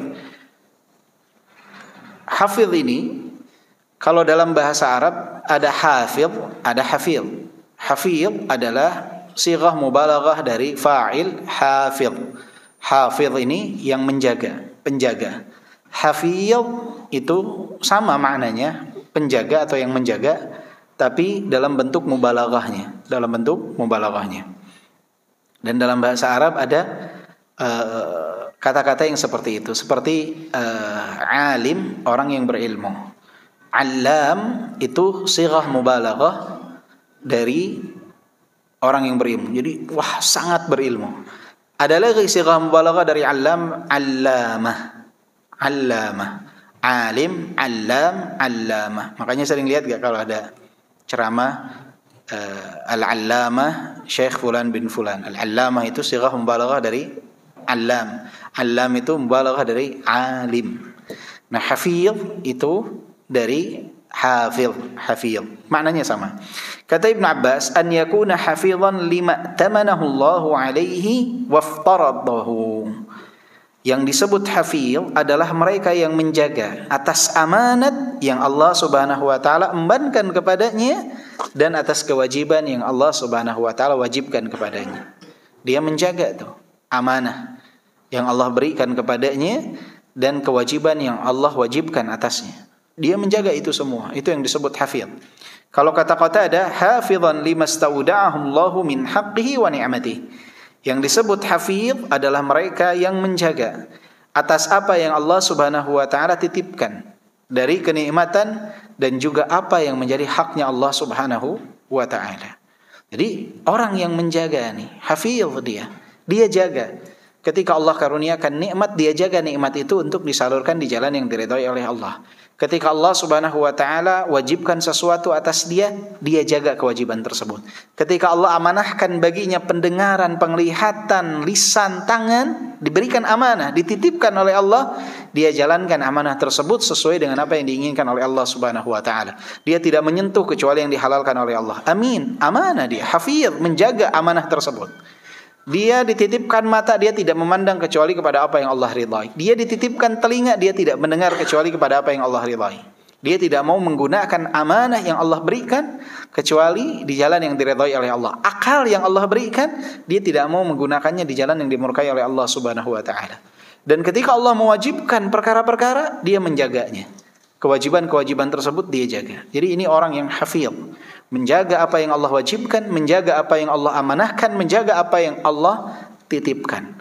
Hafiz ini kalau dalam bahasa Arab ada hafiz, ada hafiz. Hafiz adalah sighah mubalaghah dari fa'il hafiz. Hafiz ini yang menjaga, penjaga. Hafiz itu sama maknanya, penjaga atau yang menjaga, tapi dalam bentuk mubalaghahnya, dalam bentuk mubalaghahnya. Dan dalam bahasa Arab ada kata-kata yang seperti itu, seperti alim, orang yang berilmu. Allam itu sighah mubalaghah dari orang yang berilmu. Jadi wah, sangat berilmu. Ada lagi sighah mubalaghah dari allam, allamah. Allamah. Alim, allam, allamah. Makanya sering lihat gak kalau ada ceramah al-allamah Syekh Fulan bin Fulan. Al-allamah itu sighah mubalaghah dari allam. Allam itu mubalaghah dari alim. Nah, hafiz itu dari hafiz, hafiz. Maknanya sama. Kata Ibn Abbas, an yakuna hafizan lima tamanahu Allahu alaihi waftaradahu. Yang disebut hafidh adalah mereka yang menjaga atas amanat yang Allah Subhanahu wa taala embankan kepadanya dan atas kewajiban yang Allah Subhanahu wa taala wajibkan kepadanya. Dia menjaga tuh amanah yang Allah berikan kepadanya dan kewajiban yang Allah wajibkan atasnya. Dia menjaga itu semua. Itu yang disebut hafidh. Kalau kata-kata ada hafidhan limastauda'ahu Allahu min haqqihi wa ni'matihi. Yang disebut hafidh adalah mereka yang menjaga atas apa yang Allah Subhanahu wa taala titipkan dari kenikmatan dan juga apa yang menjadi haknya Allah Subhanahu wa taala. Jadi orang yang menjaga nih, hafidh dia jaga. Ketika Allah karuniakan nikmat, dia jaga nikmat itu untuk disalurkan di jalan yang diridhai oleh Allah. Ketika Allah Subhanahu wa taala wajibkan sesuatu atas dia jaga kewajiban tersebut. Ketika Allah amanahkan baginya pendengaran, penglihatan, lisan, tangan, diberikan amanah, dititipkan oleh Allah, dia jalankan amanah tersebut sesuai dengan apa yang diinginkan oleh Allah Subhanahu wa taala. Dia tidak menyentuh kecuali yang dihalalkan oleh Allah. Amin. Amanah dia, hafidh, menjaga amanah tersebut. Dia dititipkan mata, dia tidak memandang kecuali kepada apa yang Allah ridhai. Dia dititipkan telinga, dia tidak mendengar kecuali kepada apa yang Allah ridhai. Dia tidak mau menggunakan amanah yang Allah berikan kecuali di jalan yang diridhai oleh Allah. Akal yang Allah berikan, dia tidak mau menggunakannya di jalan yang dimurkai oleh Allah Subhanahu wa taala. Dan ketika Allah mewajibkan perkara-perkara, dia menjaganya. Kewajiban-kewajiban tersebut dia jaga. Jadi ini orang yang hafidh, menjaga apa yang Allah wajibkan, menjaga apa yang Allah amanahkan, menjaga apa yang Allah titipkan.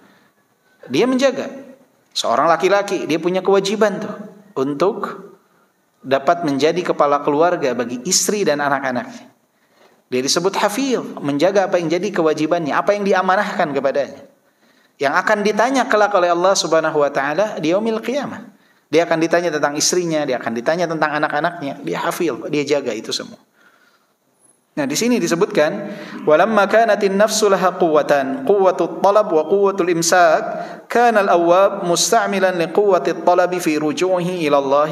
Dia menjaga. Seorang laki-laki, dia punya kewajiban tuh untuk dapat menjadi kepala keluarga bagi istri dan anak-anaknya. Dia disebut hafidh, menjaga apa yang jadi kewajibannya, apa yang diamanahkan kepadanya. Yang akan ditanya kelak oleh Allah Subhanahu wa taala di yaumil qiyamah. Dia akan ditanya tentang istrinya, dia akan ditanya tentang anak-anaknya. Dia hafidh, dia jaga itu semua. Nah, di sini disebutkan walamma kanatin nafsu laha quwwatut talab wa quwwatul imsak, kana al-awwab musta'milan li quwwatit talab fi ruju'ihi ila Allah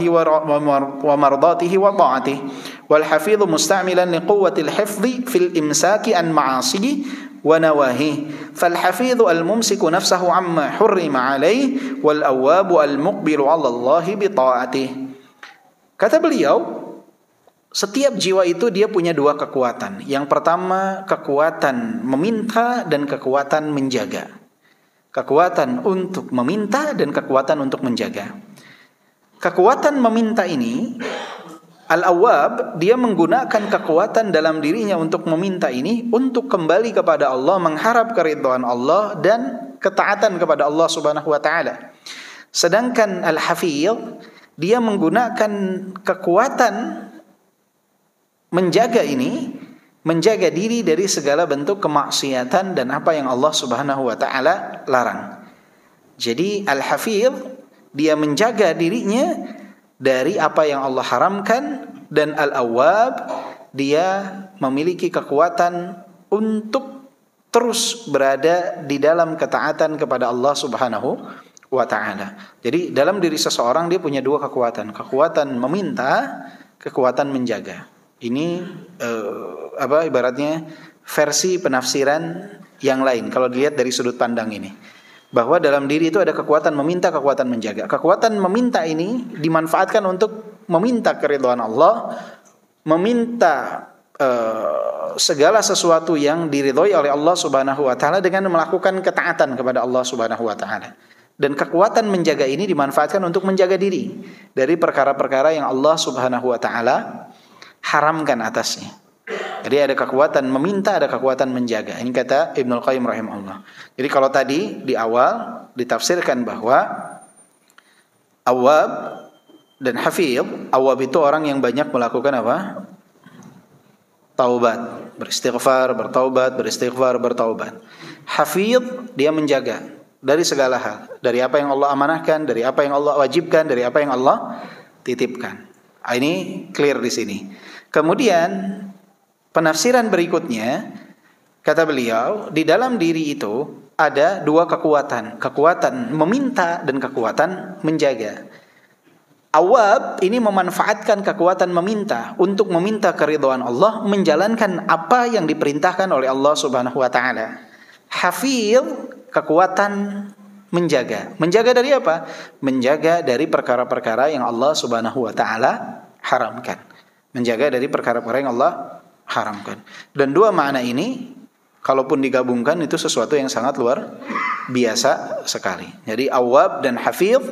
wa mardatihi wa ta'atihi, wal hafidh musta'milan li quwwatil hifdhi fil imsaki an ma'asihi wa nawahi. Fal hafidhu al mumsiku nafsahu amma hurrima alaihi wal awwabu al muqbilu 'ala Allah bi ta'atihi. Kata beliau, setiap jiwa itu dia punya dua kekuatan. Yang pertama kekuatan meminta dan kekuatan menjaga. Kekuatan untuk meminta dan kekuatan untuk menjaga. Kekuatan meminta ini, Al-Awwab, dia menggunakan kekuatan dalam dirinya untuk meminta ini untuk kembali kepada Allah, mengharap keridhaan Allah dan ketaatan kepada Allah Subhanahu wa taala. Sedangkan Al-Hafidh, dia menggunakan kekuatan menjaga ini, menjaga diri dari segala bentuk kemaksiatan dan apa yang Allah Subhanahu wa taala larang. Jadi Al-Hafidh, dia menjaga dirinya dari apa yang Allah haramkan, dan Al-Awwab, dia memiliki kekuatan untuk terus berada di dalam ketaatan kepada Allah Subhanahu wa taala. Jadi dalam diri seseorang dia punya dua kekuatan meminta, kekuatan menjaga. Ini ibaratnya versi penafsiran yang lain kalau dilihat dari sudut pandang ini. Bahwa dalam diri itu ada kekuatan meminta, kekuatan menjaga. Kekuatan meminta ini dimanfaatkan untuk meminta keridhaan Allah, meminta segala sesuatu yang diridhoi oleh Allah Subhanahu wa taala dengan melakukan ketaatan kepada Allah Subhanahu wa taala. Dan kekuatan menjaga ini dimanfaatkan untuk menjaga diri dari perkara-perkara yang Allah Subhanahu wa taala haramkan atasnya. Jadi ada kekuatan meminta, ada kekuatan menjaga. Ini kata Ibnul Qayyim rahimahullah. Jadi kalau tadi di awal ditafsirkan bahwa Awwab dan Hafidh, Awwab itu orang yang banyak melakukan apa? Taubat, beristighfar, bertaubat, beristighfar, bertaubat. Hafidh, dia menjaga dari segala hal, dari apa yang Allah amanahkan, dari apa yang Allah wajibkan, dari apa yang Allah titipkan. Ini clear di sini. Kemudian penafsiran berikutnya, kata beliau, di dalam diri itu ada dua kekuatan, kekuatan meminta dan kekuatan menjaga. Awwab ini memanfaatkan kekuatan meminta untuk meminta keridhaan Allah, menjalankan apa yang diperintahkan oleh Allah Subhanahu wa taala. Hafidh, kekuatan menjaga. Menjaga dari apa? Menjaga dari perkara-perkara yang Allah Subhanahu wa taala haramkan. Menjaga dari perkara-perkara yang Allah haramkan. Dan dua makna ini kalaupun digabungkan itu sesuatu yang sangat luar biasa sekali. Jadi awwab dan hafidh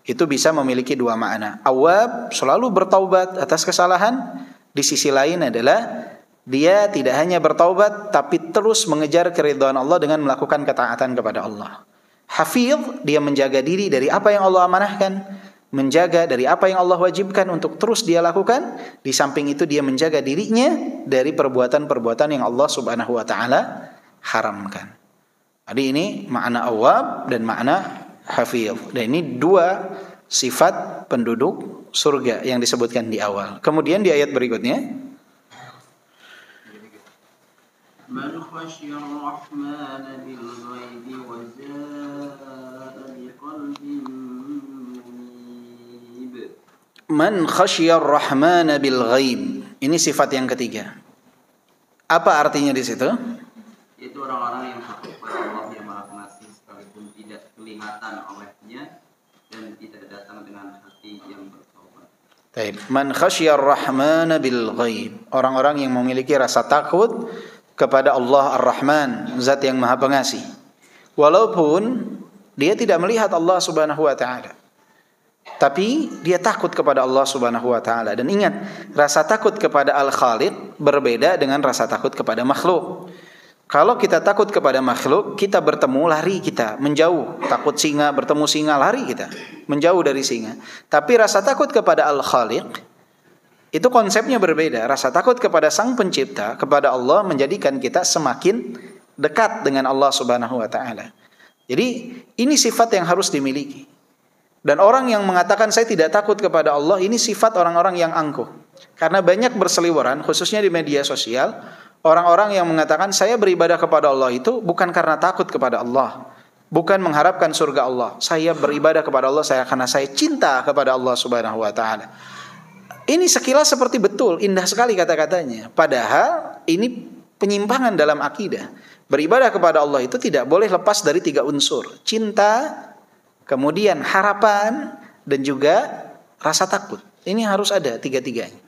itu bisa memiliki dua makna. Awwab selalu bertaubat atas kesalahan, di sisi lain adalah dia tidak hanya bertaubat tapi terus mengejar keridhaan Allah dengan melakukan ketaatan kepada Allah. Hafidh, dia menjaga diri dari apa yang Allah amanahkan, menjaga dari apa yang Allah wajibkan untuk terus dia lakukan. Di samping itu dia menjaga dirinya dari perbuatan-perbuatan yang Allah Subhanahu wa taala haramkan. Jadi ini makna awwab dan makna hafidh. Dan ini dua sifat penduduk surga yang disebutkan di awal. Kemudian di ayat berikutnya, Man khasyar rahman bil ghaibi wa jaa'a biqalbin munib. Man khasyar rahman bil ghaib. Ini sifat yang ketiga. Apa artinya di situ? Itu orang-orang yang takut kepada Allah yang Maha Pengasih sekalipun tidak kelihatan olehnya dan tidak datang dengan hati yang bertobat. Baik. Man khasyar rahman bil ghaib. Orang-orang yang memiliki rasa takut kepada Allah Ar-Rahman, zat yang Maha Pengasih. Walaupun dia tidak melihat Allah Subhanahu wa taala, tapi dia takut kepada Allah Subhanahu wa taala. Dan ingat, rasa takut kepada Al-Khaliq berbeda dengan rasa takut kepada makhluk. Kalau kita takut kepada makhluk, kita bertemu lari, kita menjauh. Takut singa, bertemu singa lari kita, menjauh dari singa. Tapi rasa takut kepada Al-Khaliq itu konsepnya berbeda. Rasa takut kepada Sang Pencipta, kepada Allah, menjadikan kita semakin dekat dengan Allah Subhanahu wa taala. Jadi ini sifat yang harus dimiliki. Dan orang yang mengatakan saya tidak takut kepada Allah, ini sifat orang-orang yang angkuh. Karena banyak berseliweran, khususnya di media sosial, orang-orang yang mengatakan saya beribadah kepada Allah itu bukan karena takut kepada Allah, bukan mengharapkan surga Allah. Saya beribadah kepada Allah karena saya cinta kepada Allah Subhanahu wa taala. Ini sekilas seperti betul, indah sekali kata-katanya. Padahal ini penyimpangan dalam akidah. Beribadah kepada Allah itu tidak boleh lepas dari tiga unsur. Cinta, kemudian harapan, dan juga rasa takut. Ini harus ada tiga-tiganya.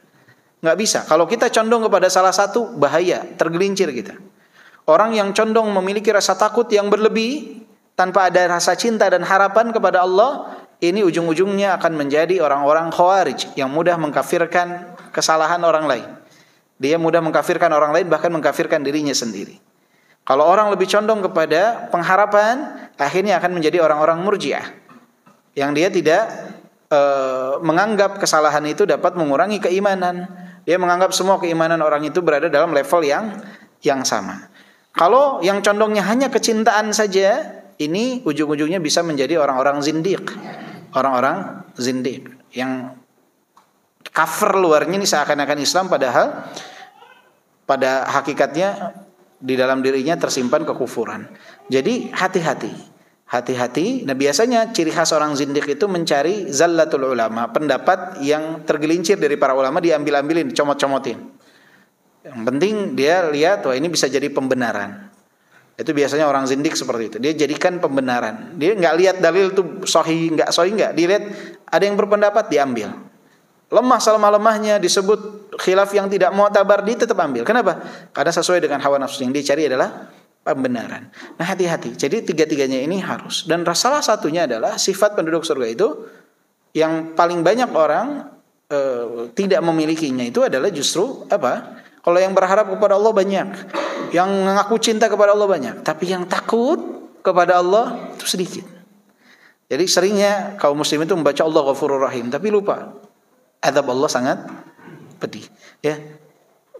Nggak bisa. Kalau kita condong kepada salah satu, bahaya, tergelincir kita. Orang yang condong memiliki rasa takut yang berlebih, tanpa ada rasa cinta dan harapan kepada Allah, ini ujung-ujungnya akan menjadi orang-orang khawarij yang mudah mengkafirkan kesalahan orang lain. Dia mudah mengkafirkan orang lain, bahkan mengkafirkan dirinya sendiri. Kalau orang lebih condong kepada pengharapan, akhirnya akan menjadi orang-orang murji'ah, yang dia tidak menganggap kesalahan itu dapat mengurangi keimanan. Dia menganggap semua keimanan orang itu berada dalam level yang sama. Kalau yang condongnya hanya kecintaan saja, ini ujung-ujungnya bisa menjadi orang-orang zindiq. Orang-orang zindiq yang kafir luarnya ini seakan-akan Islam, padahal pada hakikatnya di dalam dirinya tersimpan kekufuran. Jadi hati-hati. Nah, biasanya ciri khas orang zindiq itu mencari zallatul ulama, pendapat yang tergelincir dari para ulama diambil-ambilin, dicomot-comotin. Yang penting dia lihat, wah ini bisa jadi pembenaran. Itu biasanya orang zindik seperti itu. Dia jadikan pembenaran. Dia nggak lihat dalil itu sahih nggak. Dilihat ada yang berpendapat, diambil. Lemah selemah-lemahnya, disebut khilaf yang tidak mu'tabar, dia tetap ambil. Kenapa? Karena sesuai dengan hawa nafsu, yang dicari adalah pembenaran. Nah, hati-hati. Jadi tiga-tiganya ini harus. Dan salah satunya adalah sifat penduduk surga itu yang paling banyak orang tidak memilikinya, itu adalah justru apa? Kalau yang berharap kepada Allah banyak, yang mengaku cinta kepada Allah banyak, tapi yang takut kepada Allah itu sedikit. Jadi seringnya kaum muslim itu membaca Allah Ghafurur Rahim, tapi lupa azab Allah sangat pedih. Ya,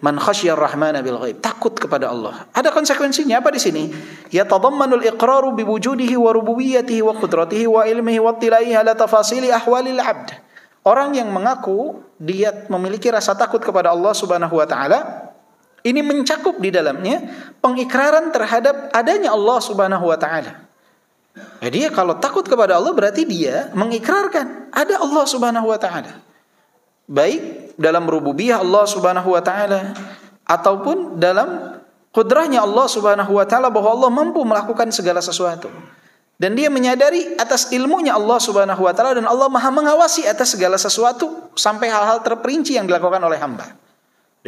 man khasyar rahmana bil ghaib, takut kepada Allah. Ada konsekuensinya apa di sini? Ya tadammanul iqraru bi wujudihi wa rububiyyatihi wa qudratihi wa ilmihi wa tilaihi ala tafasili ahwalil 'abd. Orang yang mengaku dia memiliki rasa takut kepada Allah Subhanahu wa taala, ini mencakup di dalamnya pengikraran terhadap adanya Allah Subhanahu wa taala. Dia kalau takut kepada Allah berarti dia mengikrarkan ada Allah Subhanahu wa taala. Baik dalam rububiyah Allah Subhanahu wa taala ataupun dalam kudrahnya Allah Subhanahu wa taala, bahwa Allah mampu melakukan segala sesuatu. Dan dia menyadari atas ilmunya Allah Subhanahu wa taala, dan Allah Maha mengawasi atas segala sesuatu sampai hal-hal terperinci yang dilakukan oleh hamba.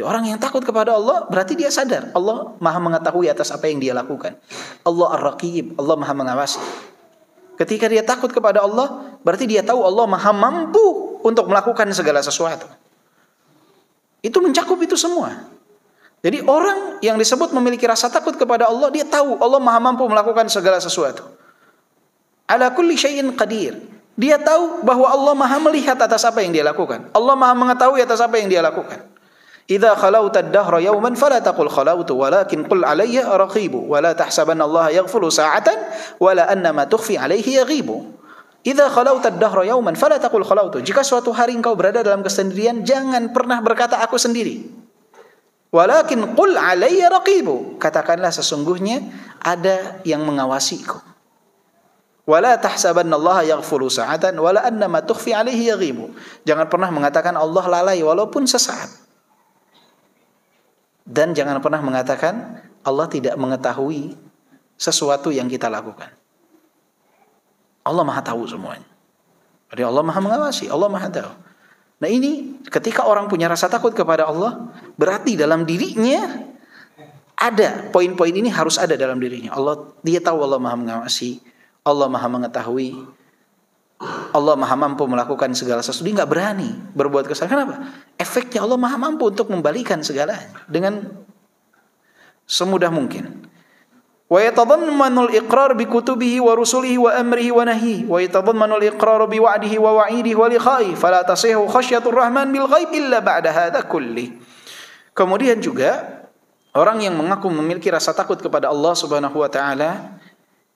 Orang yang takut kepada Allah berarti dia sadar Allah Maha mengetahui atas apa yang dia lakukan. Allah Ar-Raqib, Allah Maha mengawasi. Ketika dia takut kepada Allah, berarti dia tahu Allah Maha mampu untuk melakukan segala sesuatu. Itu mencakup itu semua. Jadi orang yang disebut memiliki rasa takut kepada Allah, dia tahu Allah Maha mampu melakukan segala sesuatu. Ala kulli syai'in qadir. Dia tahu bahwa Allah Maha melihat atas apa yang dia lakukan. Allah Maha mengetahui atas apa yang dia lakukan. Idza khalauta ad-dahra yawman fala taqul khalautu walakin qul alayya raqibu wa la tahsabanna Allah yaghfulu sa'atan wala anna ma tukhfi alayhi yaghibu. Idza khalauta ad-dahra yawman fala taqul khalautu. Jika suatu hari engkau berada dalam kesendirian, jangan pernah berkata aku sendiri. Walakin qul alayya raqibu. Katakanlah sesungguhnya ada yang mengawasiku. Wala tahsabannallaha yaghfulu sa'atan wala anna ma tukhfi alaihi yaghibu. Jangan pernah mengatakan Allah lalai walaupun sesaat. Dan jangan pernah mengatakan Allah tidak mengetahui sesuatu yang kita lakukan. Allah Maha tahu semuanya. Jadi Allah Maha mengawasi, Allah Maha tahu. Nah ini ketika orang punya rasa takut kepada Allah, berarti dalam dirinya ada poin-poin ini harus ada dalam dirinya. Dia tahu Allah Maha mengawasi, Allah Maha mengetahui, Allah Maha mampu melakukan segala sesuatu. Dia nggak berani berbuat kesalahan. Kenapa? Efeknya Allah Maha mampu untuk membalikan segalanya dengan semudah mungkin. Wa yatadammanu al-iqrar bi kutubihi wa rusulihi wa amrihi wa nahyihi wa yatadammanu al-iqrar bi wa'dihi wa wa'idihi wa liqa'ihi fala tasihu khasyatur rahman bil ghaib illa ba'da hadza kulli. Kemudian juga orang yang mengaku memiliki rasa takut kepada Allah Subhanahu wa taala,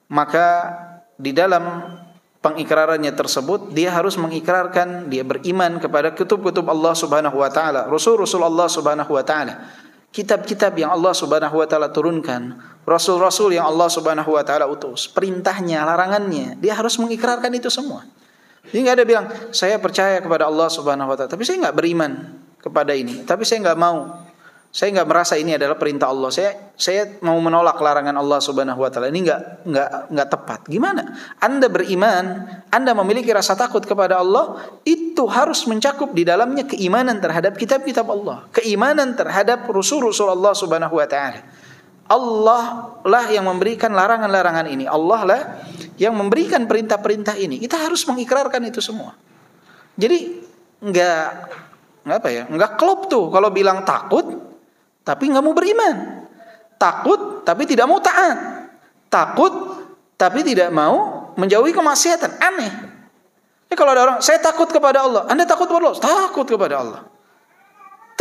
maka di dalam pengikrarannya tersebut dia harus mengikrarkan dia beriman kepada kutub-kutub Allah Subhanahu wa taala, rasul-rasul Allah Subhanahu wa taala, kitab-kitab yang Allah Subhanahu wa taala turunkan, rasul-rasul yang Allah Subhanahu wa taala utus, perintahnya, larangannya, dia harus mengikrarkan itu semua. Jadi enggak ada bilang saya percaya kepada Allah Subhanahu wa taala tapi saya enggak beriman kepada ini, tapi saya enggak mau. Saya enggak merasa ini adalah perintah Allah. Saya mau menolak larangan Allah Subhanahu wa taala. Ini enggak tepat. Gimana? Anda beriman, Anda memiliki rasa takut kepada Allah, itu harus mencakup di dalamnya keimanan terhadap kitab-kitab Allah, keimanan terhadap rasul-rasul Allah Subhanahu wa taala. Allah lah yang memberikan larangan-larangan ini. Allah lah yang memberikan perintah-perintah ini. Kita harus mengikrarkan itu semua. Jadi enggak klop tuh kalau bilang takut tapi nggak mau beriman, takut tapi tidak mau taat, takut tapi tidak mau menjauhi kemaksiatan. Aneh. Kalau ada orang, saya takut kepada Allah, Anda takut kepada Allah? Takut kepada Allah.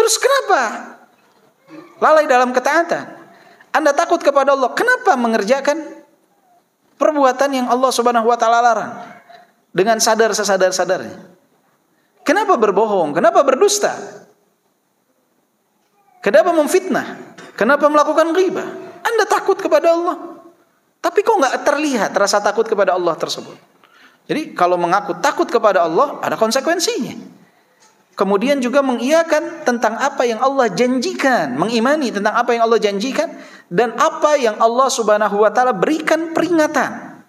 Terus kenapa lalai dalam ketaatan? Anda takut kepada Allah, kenapa mengerjakan perbuatan yang Allah Subhanahu wa taala larang dengan sadar sesadar-sadarnya? Kenapa berbohong? Kenapa berdusta? Kenapa memfitnah? Kenapa melakukan ghibah? Anda takut kepada Allah, tapi kok nggak terlihat rasa takut kepada Allah tersebut? Jadi kalau mengaku takut kepada Allah ada konsekuensinya. Kemudian juga mengiyakan tentang apa yang Allah janjikan, mengimani tentang apa yang Allah janjikan dan apa yang Allah Subhanahu wa taala berikan peringatan,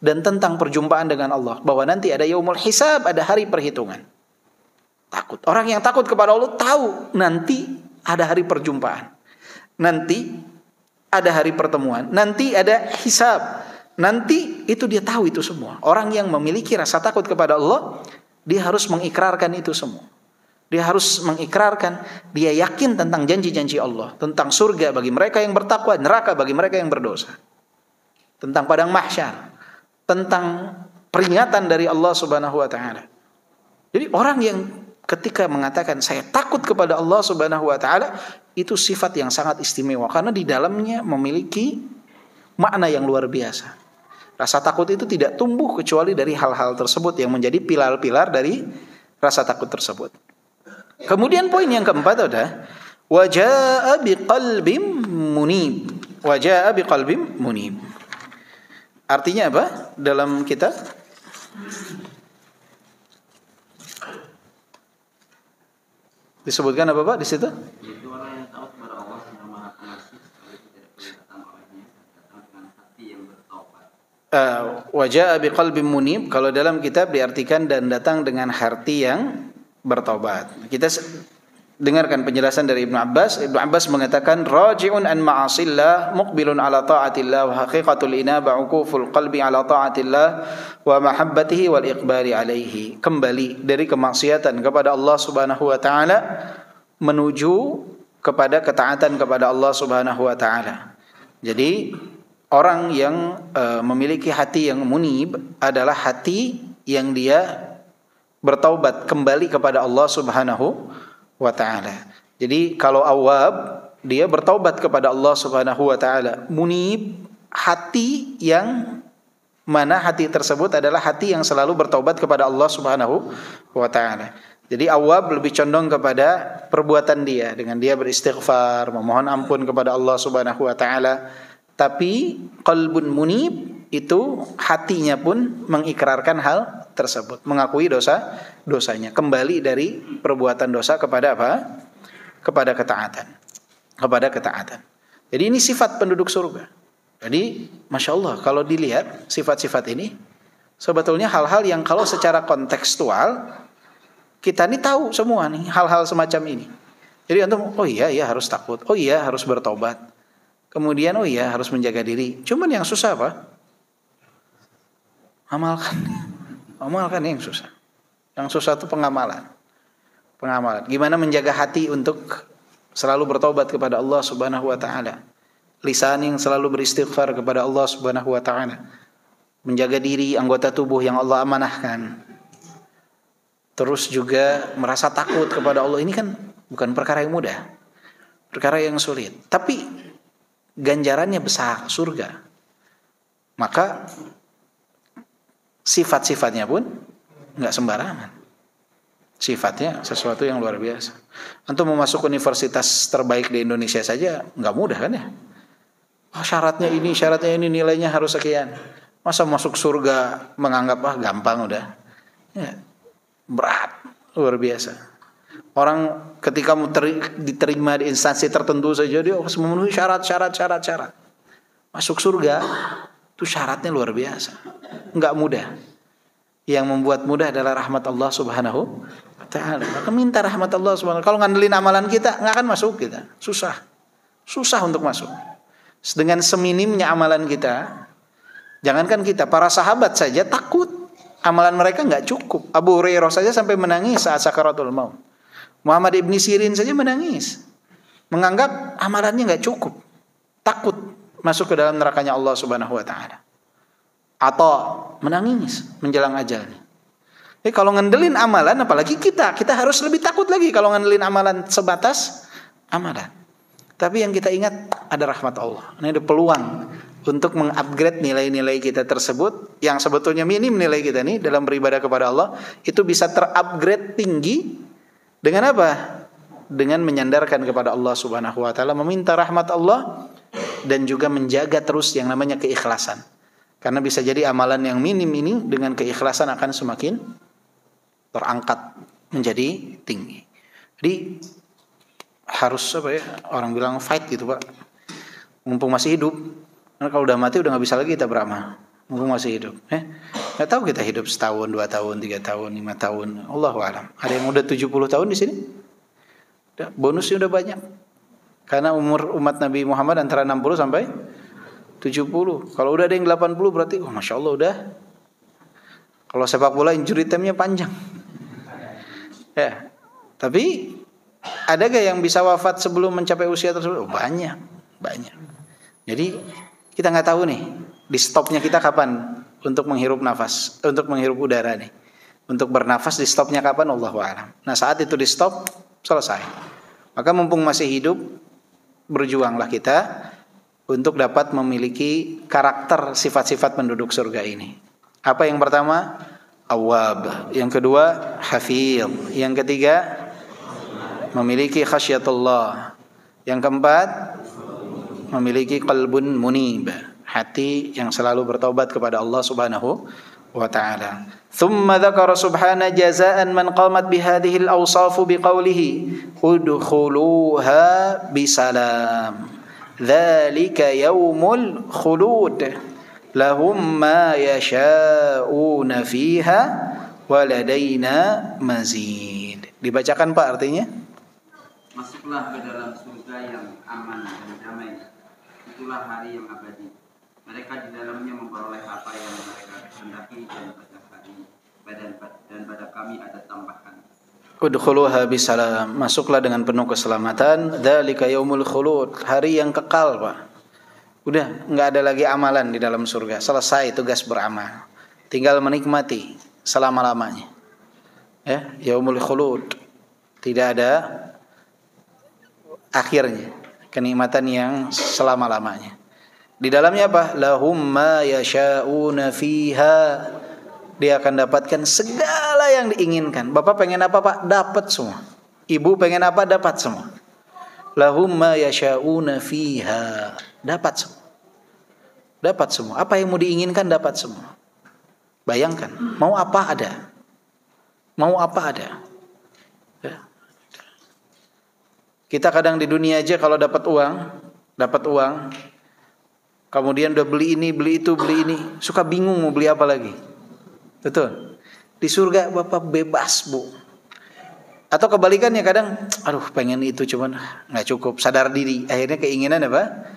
dan tentang perjumpaan dengan Allah, bahwa nanti ada yaumul hisab, ada hari perhitungan. Takut. Orang yang takut kepada Allah tahu nanti ada hari perjumpaan, nanti ada hari pertemuan, nanti ada hisab, nanti itu dia tahu itu semua. Orang yang memiliki rasa takut kepada Allah, dia harus mengikrarkan itu semua. Dia harus mengikrarkan, dia yakin tentang janji-janji Allah, tentang surga bagi mereka yang bertakwa, neraka bagi mereka yang berdosa, tentang padang mahsyar, tentang peringatan dari Allah Subhanahu wa taala. Jadi orang yang ketika mengatakan saya takut kepada Allah Subhanahu wa taala, itu sifat yang sangat istimewa karena di dalamnya memiliki makna yang luar biasa. Rasa takut itu tidak tumbuh kecuali dari hal-hal tersebut yang menjadi pilar-pilar dari rasa takut tersebut. Kemudian poin yang keempat adalah wajaa biqalbim munib. Wajaa biqalbim munib. Artinya apa? Dalam kitab disebutkan apa Pak di situ? Yaitu orang yang taat kepada Allah yang Maha Pengasih, sekali tidak kelihatan olehnya, datang dengan hati yang bertaubat. Waja'a biqalbin munib, kalau dalam kitab diartikan dan datang dengan hati yang bertobat. Kita dengarkan penjelasan dari Ibnu Abbas. Ibnu Abbas mengatakan raji'un an ma'asillah muqbilun ala ta'atillah wa haqiqatul inaba uquful qalbi ala ta'atillah wa mahabbatihi wal iqbali alaihi. Kembali dari kemaksiatan kepada Allah Subhanahu wa taala menuju kepada ketaatan kepada Allah Subhanahu wa taala. Jadi orang yang memiliki hati yang munib adalah hati yang dia bertaubat kembali kepada Allah Subhanahu wa taala. Jadi kalau awab, dia bertaubat kepada Allah Subhanahu wa taala. Munib, hati yang mana hati tersebut adalah hati yang selalu bertaubat kepada Allah Subhanahu wa taala. Jadi awab lebih condong kepada perbuatan dia dengan dia beristighfar, memohon ampun kepada Allah Subhanahu wa taala. Tapi qalbun munib itu hatinya pun mengikrarkan hal tersebut, mengakui dosanya, kembali dari perbuatan dosa kepada apa? Kepada ketaatan. Kepada ketaatan. Jadi ini sifat penduduk surga. Jadi Masya Allah kalau dilihat sifat-sifat ini sebetulnya hal-hal yang kalau secara kontekstual kita ini tahu semua nih hal-hal semacam ini. Jadi antum oh iya harus takut, oh iya harus bertobat. Kemudian oh iya harus menjaga diri. Cuman yang susah apa? Amalkan yang susah. Yang susah itu pengamalan. Gimana menjaga hati untuk selalu bertobat kepada Allah Subhanahu wa taala. Lisan yang selalu beristighfar kepada Allah Subhanahu wa taala. Menjaga diri, anggota tubuh yang Allah amanahkan. Terus juga merasa takut kepada Allah. Ini kan bukan perkara yang mudah. Perkara yang sulit. Tapi ganjarannya besar, surga. Maka sifat-sifatnya pun enggak sembarangan. Sifatnya sesuatu yang luar biasa. Antum mau masuk universitas terbaik di Indonesia saja enggak mudah kan ya? Oh, syaratnya ini, nilainya harus sekian. Masa masuk surga menganggap gampang udah. Ya, berat, luar biasa. Orang ketika diterima di instansi tertentu saja dia harus memenuhi syarat. Masuk surga itu syaratnya luar biasa. Enggak mudah. Yang membuat mudah adalah rahmat Allah Subhanahu wa taala. Maka minta rahmat Allah Subhanahu. Kalau ngandelin amalan kita enggak akan masuk kita. Susah untuk masuk. Dengan seminimnya amalan kita, jangankan kita, para sahabat saja takut. Amalan mereka enggak cukup. Abu Hurairah saja sampai menangis saat sakaratul maut. Muhammad ibn Sirin saja menangis, menganggap amalannya nggak cukup, takut masuk ke dalam nerakanya Allah Subhanahu wa taala. Atau menangis menjelang ajalnya. Jadi kalau ngandelin amalan, apalagi kita harus lebih takut lagi kalau ngandelin amalan sebatas amalan. Tapi yang kita ingat ada rahmat Allah. Ini ada peluang untuk mengupgrade nilai-nilai kita tersebut yang sebetulnya minim nilai kita nih dalam beribadah kepada Allah itu bisa terupgrade tinggi. Dengan apa? Dengan menyandarkan kepada Allah Subhanahu wa taala, meminta rahmat Allah dan juga menjaga terus yang namanya keikhlasan. Karena bisa jadi amalan yang minim ini dengan keikhlasan akan semakin terangkat menjadi tinggi. Jadi harus orang bilang fight gitu, Pak. Mumpung masih hidup. Karena kalau udah mati udah enggak bisa lagi kita beramal. Mumpung masih hidup, nggak tahu kita hidup setahun, 2 tahun, 3 tahun, 5 tahun, Allahu a'lam. Ada yang udah 70 tahun di sini, bonusnya udah banyak. Karena umur umat Nabi Muhammad antara 60 sampai 70. Kalau udah ada yang 80 berarti, masya Allah udah. Kalau sepak bola injury time-nya panjang. Ya, tapi ada gak yang bisa wafat sebelum mencapai usia tersebut? Banyak. Jadi kita nggak tahu nih. Di stopnya kita kapan untuk menghirup nafas, untuk menghirup udara nih, untuk bernafas di stopnya kapan? Allahu a'lam. Nah saat itu di stop selesai. Maka mumpung masih hidup, berjuanglah kita untuk dapat memiliki karakter sifat-sifat penduduk surga ini. Apa yang pertama? Awwab. Yang kedua hafidh. Yang ketiga memiliki khasyatullah. Yang keempat memiliki qalbun munib, hati yang selalu bertaubat kepada Allah Subhanahu wa taala. Thumma dzakara subhana jazaan man qamat bihadhihi al-awsaf biqaulihi udkhuluha bisalam. Dzalika yaumul khulud lahum ma yasha'una fiha waladaina mazid. Dibacakan Pak artinya? Masuklah ke dalam surga yang aman dan damai. Itulah hari yang abadi. Mereka di dalamnya memperoleh apa yang mereka kehendaki dan pada kami ada tambahan. Udkhuluha bisalam. Masuklah dengan penuh keselamatan. Dzalika yaumul khulud. Hari yang kekal, Pak. Udah enggak ada lagi amalan di dalam surga. Selesai tugas beramal. Tinggal menikmati selama-lamanya. Ya, yaumul khulud. Tidak ada akhirnya, kenikmatan yang selama-lamanya. Di dalamnya apa? Lahum ma yasha'una fiha. Dia akan dapatkan segala yang diinginkan. Bapak pengen apa, Pak? Dapat semua. Ibu pengen apa? Dapat semua. Lahum ma yasha'una fiha. Dapat semua. Dapat semua. Apa yang mau diinginkan dapat semua. Bayangkan, mau apa ada. Mau apa ada. Ya. Kita kadang di dunia aja kalau dapat uang, kemudian udah beli ini, beli itu, beli ini, suka bingung mau beli apa lagi. Betul. Di surga Bapak bebas, Bu. Atau kebalikannya kadang, aduh pengen itu cuman nggak cukup, sadar diri, akhirnya keinginan apa?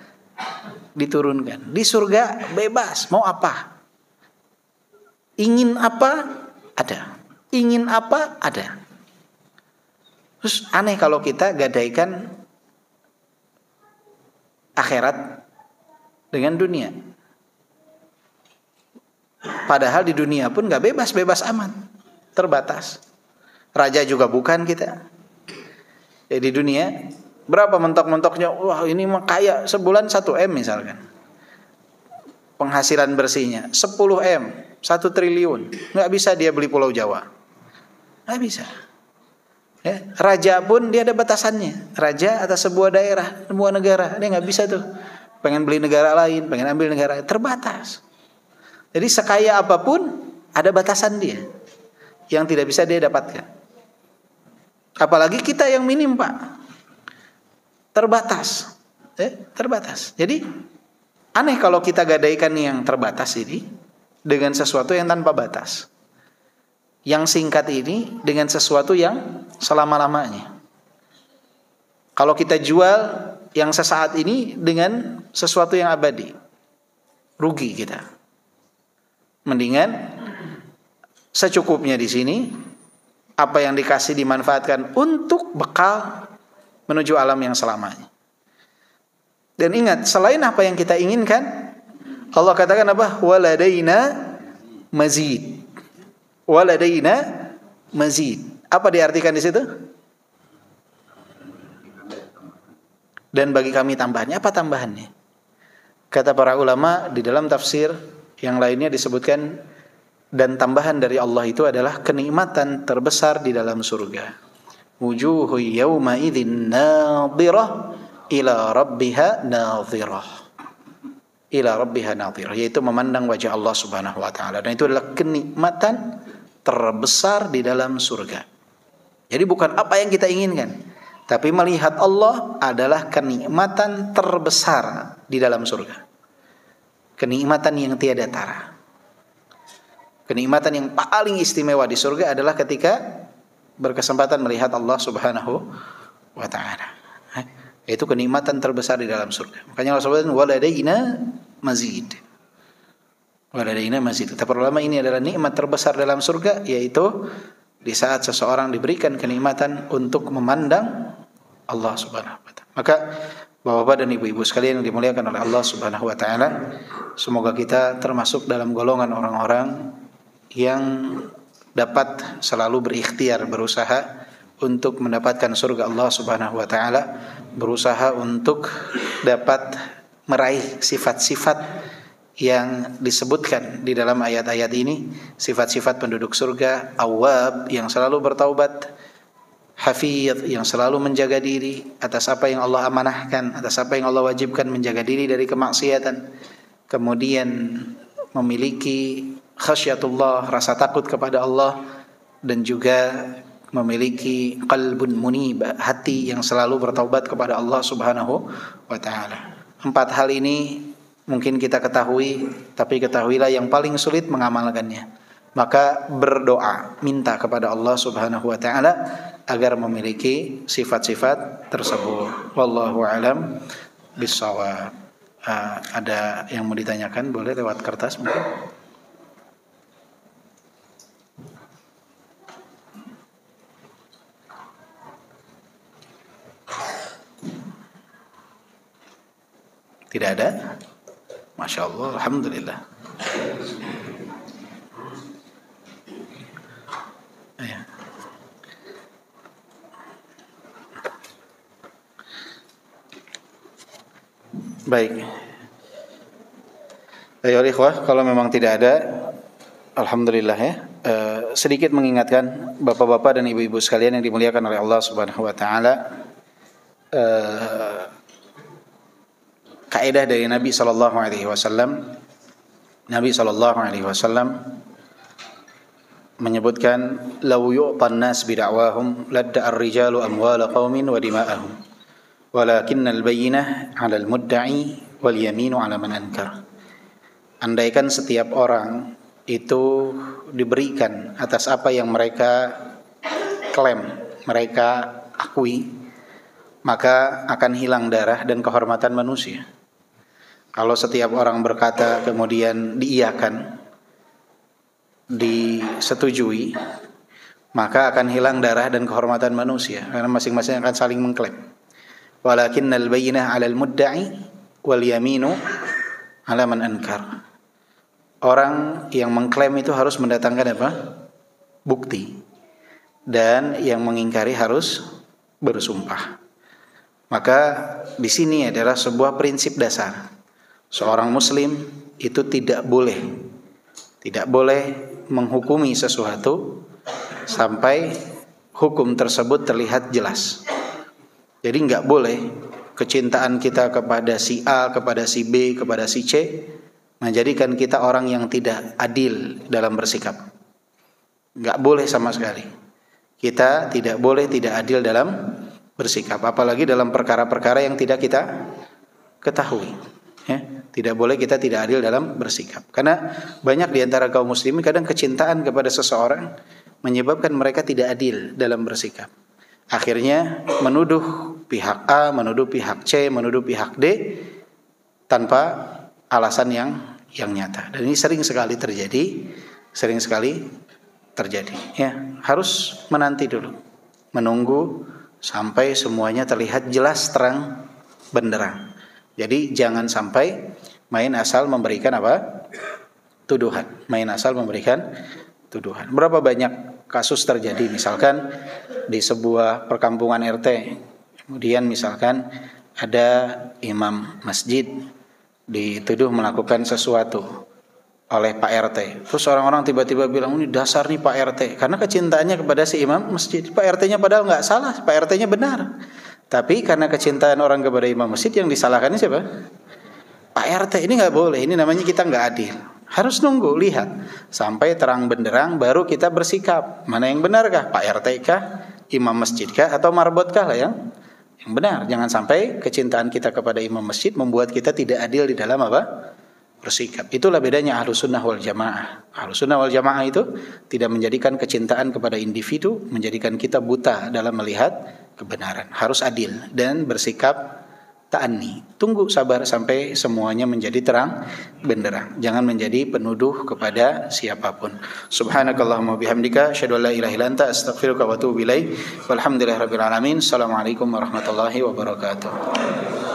Diturunkan. Di surga bebas, mau apa? Ingin apa? Ada. Ingin apa? Ada. Terus aneh kalau kita gadaikan akhirat dengan dunia. Padahal di dunia pun gak bebas amat, terbatas. Raja juga bukan kita. Ya, di dunia berapa mentok-mentoknya? Wah ini mah kaya, sebulan 1M misalkan. Penghasilan bersihnya 10M, 1 triliun. Gak bisa dia beli Pulau Jawa. Gak bisa. Ya, raja pun dia ada batasannya. Raja atas sebuah daerah, sebuah negara, dia nggak bisa tuh. Pengen beli negara lain, pengen ambil negara lain, terbatas. Jadi sekaya apapun ada batasan dia yang tidak bisa dia dapatkan. Apalagi kita yang minim, Pak, terbatas, terbatas. Jadi aneh kalau kita gadaikan yang terbatas ini dengan sesuatu yang tanpa batas. Yang singkat ini dengan sesuatu yang selama-lamanya. Kalau kita jual yang sesaat ini dengan sesuatu yang abadi, rugi kita. Mendingan secukupnya di sini, apa yang dikasih dimanfaatkan untuk bekal menuju alam yang selamanya. Dan ingat, selain apa yang kita inginkan, Allah katakan apa? Waladaina mazid. Waladaina mazid. Apa diartikan di situ? Dan bagi kami tambahannya. Apa tambahannya? Kata para ulama di dalam tafsir yang lainnya disebutkan, dan tambahan dari Allah itu adalah kenikmatan terbesar di dalam surga. Wujuhu yawma idzin nadhirah ila rabbiha nadhirah. Ila rabbiha nadhirah, yaitu memandang wajah Allah Subhanahu wa taala, dan itu adalah kenikmatan terbesar di dalam surga. Jadi bukan apa yang kita inginkan, tapi melihat Allah adalah kenikmatan terbesar di dalam surga. Kenikmatan yang tiada tara. Kenikmatan yang paling istimewa di surga adalah ketika berkesempatan melihat Allah Subhanahu wa taala. Itu kenikmatan terbesar di dalam surga. Makanya Allah sebutkan waladaina mazid. Waladaina mazid. Kata para ulama, ini adalah nikmat terbesar dalam surga, yaitu di saat seseorang diberikan kenikmatan untuk memandang Allah Subhanahu wa taala. Maka Bapak-bapak dan ibu-ibu sekalian yang dimuliakan oleh Allah Subhanahu wa taala, semoga kita termasuk dalam golongan orang-orang yang dapat selalu berikhtiar, berusaha untuk mendapatkan surga Allah Subhanahu wa taala, berusaha untuk dapat meraih sifat-sifat yang disebutkan di dalam ayat-ayat ini, sifat-sifat penduduk surga, awwab yang selalu bertaubat, hafidh yang selalu menjaga diri atas apa yang Allah amanahkan, atas apa yang Allah wajibkan, menjaga diri dari kemaksiatan, kemudian memiliki khasyatullah, rasa takut kepada Allah, dan juga memiliki qalbun munib, hati yang selalu bertaubat kepada Allah Subhanahu wa taala. 4 hal ini mungkin kita ketahui, tapi ketahuilah yang paling sulit mengamalkannya. Maka berdoa, minta kepada Allah Subhanahu wa taala agar memiliki sifat-sifat tersebut. Wallahu a'lam bissawab. Ada yang mau ditanyakan, boleh lewat kertas mungkin. Tidak ada? Masya Allah, alhamdulillah. Ya. Baik. Ayo ikhwah, kalau memang tidak ada, alhamdulillah ya. Sedikit mengingatkan bapak-bapak dan ibu-ibu sekalian yang dimuliakan oleh Allah Subhanahu wa taala. Kaidah dari Nabi sallallahu alaihi wasallam. Nabi sallallahu alaihi wasallam menyebutkan law yu'tan nas bid'awahum ladda'a ar-rijalu amwala qaumin wa dima'ahum walakinnal bayyinah 'alal mudda'i wal yaminu 'ala man ankar. Andaikan setiap orang itu diberikan atas apa yang mereka klaim, mereka akui, maka akan hilang darah dan kehormatan manusia. Kalau setiap orang berkata kemudian diiyakan, disetujui, maka akan hilang darah dan kehormatan manusia karena masing-masing akan saling mengklaim. Walakinnal bayyinah 'alal mudda'i wal yaminu 'ala man ankar. Orang yang mengklaim itu harus mendatangkan apa? Bukti. Dan yang mengingkari harus bersumpah. Maka di sini adalah sebuah prinsip dasar. Seorang muslim itu tidak boleh menghukumi sesuatu sampai hukum tersebut terlihat jelas. Jadi enggak boleh kecintaan kita kepada si A, kepada si B, kepada si C menjadikan kita orang yang tidak adil dalam bersikap. Enggak boleh sama sekali. Kita tidak boleh tidak adil dalam bersikap, apalagi dalam perkara-perkara yang tidak kita ketahui. Ya, tidak boleh kita tidak adil dalam bersikap. Karena banyak di antara kaum muslimin kadang kecintaan kepada seseorang menyebabkan mereka tidak adil dalam bersikap. Akhirnya menuduh pihak A, menuduh pihak C, menuduh pihak D tanpa alasan yang nyata. Dan ini sering sekali terjadi. Ya, harus menanti dulu, menunggu sampai semuanya terlihat jelas terang benderang. Jadi jangan sampai main asal memberikan apa? Tuduhan. Berapa banyak kasus terjadi misalkan di sebuah perkampungan RT. Kemudian misalkan ada imam masjid dituduh melakukan sesuatu oleh Pak RT. Terus orang-orang tiba-tiba bilang, ini dasar nih Pak RT. Karena kecintaannya kepada si imam masjid. Pak RT-nya padahal nggak salah, Pak RT-nya benar. Tapi karena kecintaan orang kepada imam masjid, yang disalahkan ini siapa? Pak RT. Ini nggak boleh. Ini namanya kita nggak adil. Harus nunggu, lihat sampai terang benderang, baru kita bersikap. Mana yang benarkah? Pak RT kah? Imam masjid kah? Atau marbot kah lah yang benar. Jangan sampai kecintaan kita kepada imam masjid membuat kita tidak adil di dalam apa? Bersikap. Itulah bedanya Ahlus Sunnah wal Jamaah. Ahlus Sunnah wal Jamaah itu tidak menjadikan kecintaan kepada individu menjadikan kita buta dalam melihat kebenaran. Harus adil dan bersikap ta'anni. Tunggu sabar sampai semuanya menjadi terang benderang. Jangan menjadi penuduh kepada siapapun. Subhanakallahumma bihamdika asyhadu an la ilaha illa anta astaghfiruka wa atubu ilaik. Walhamdulillahirabbil alamin. Assalamualaikum warahmatullahi wabarakatuh.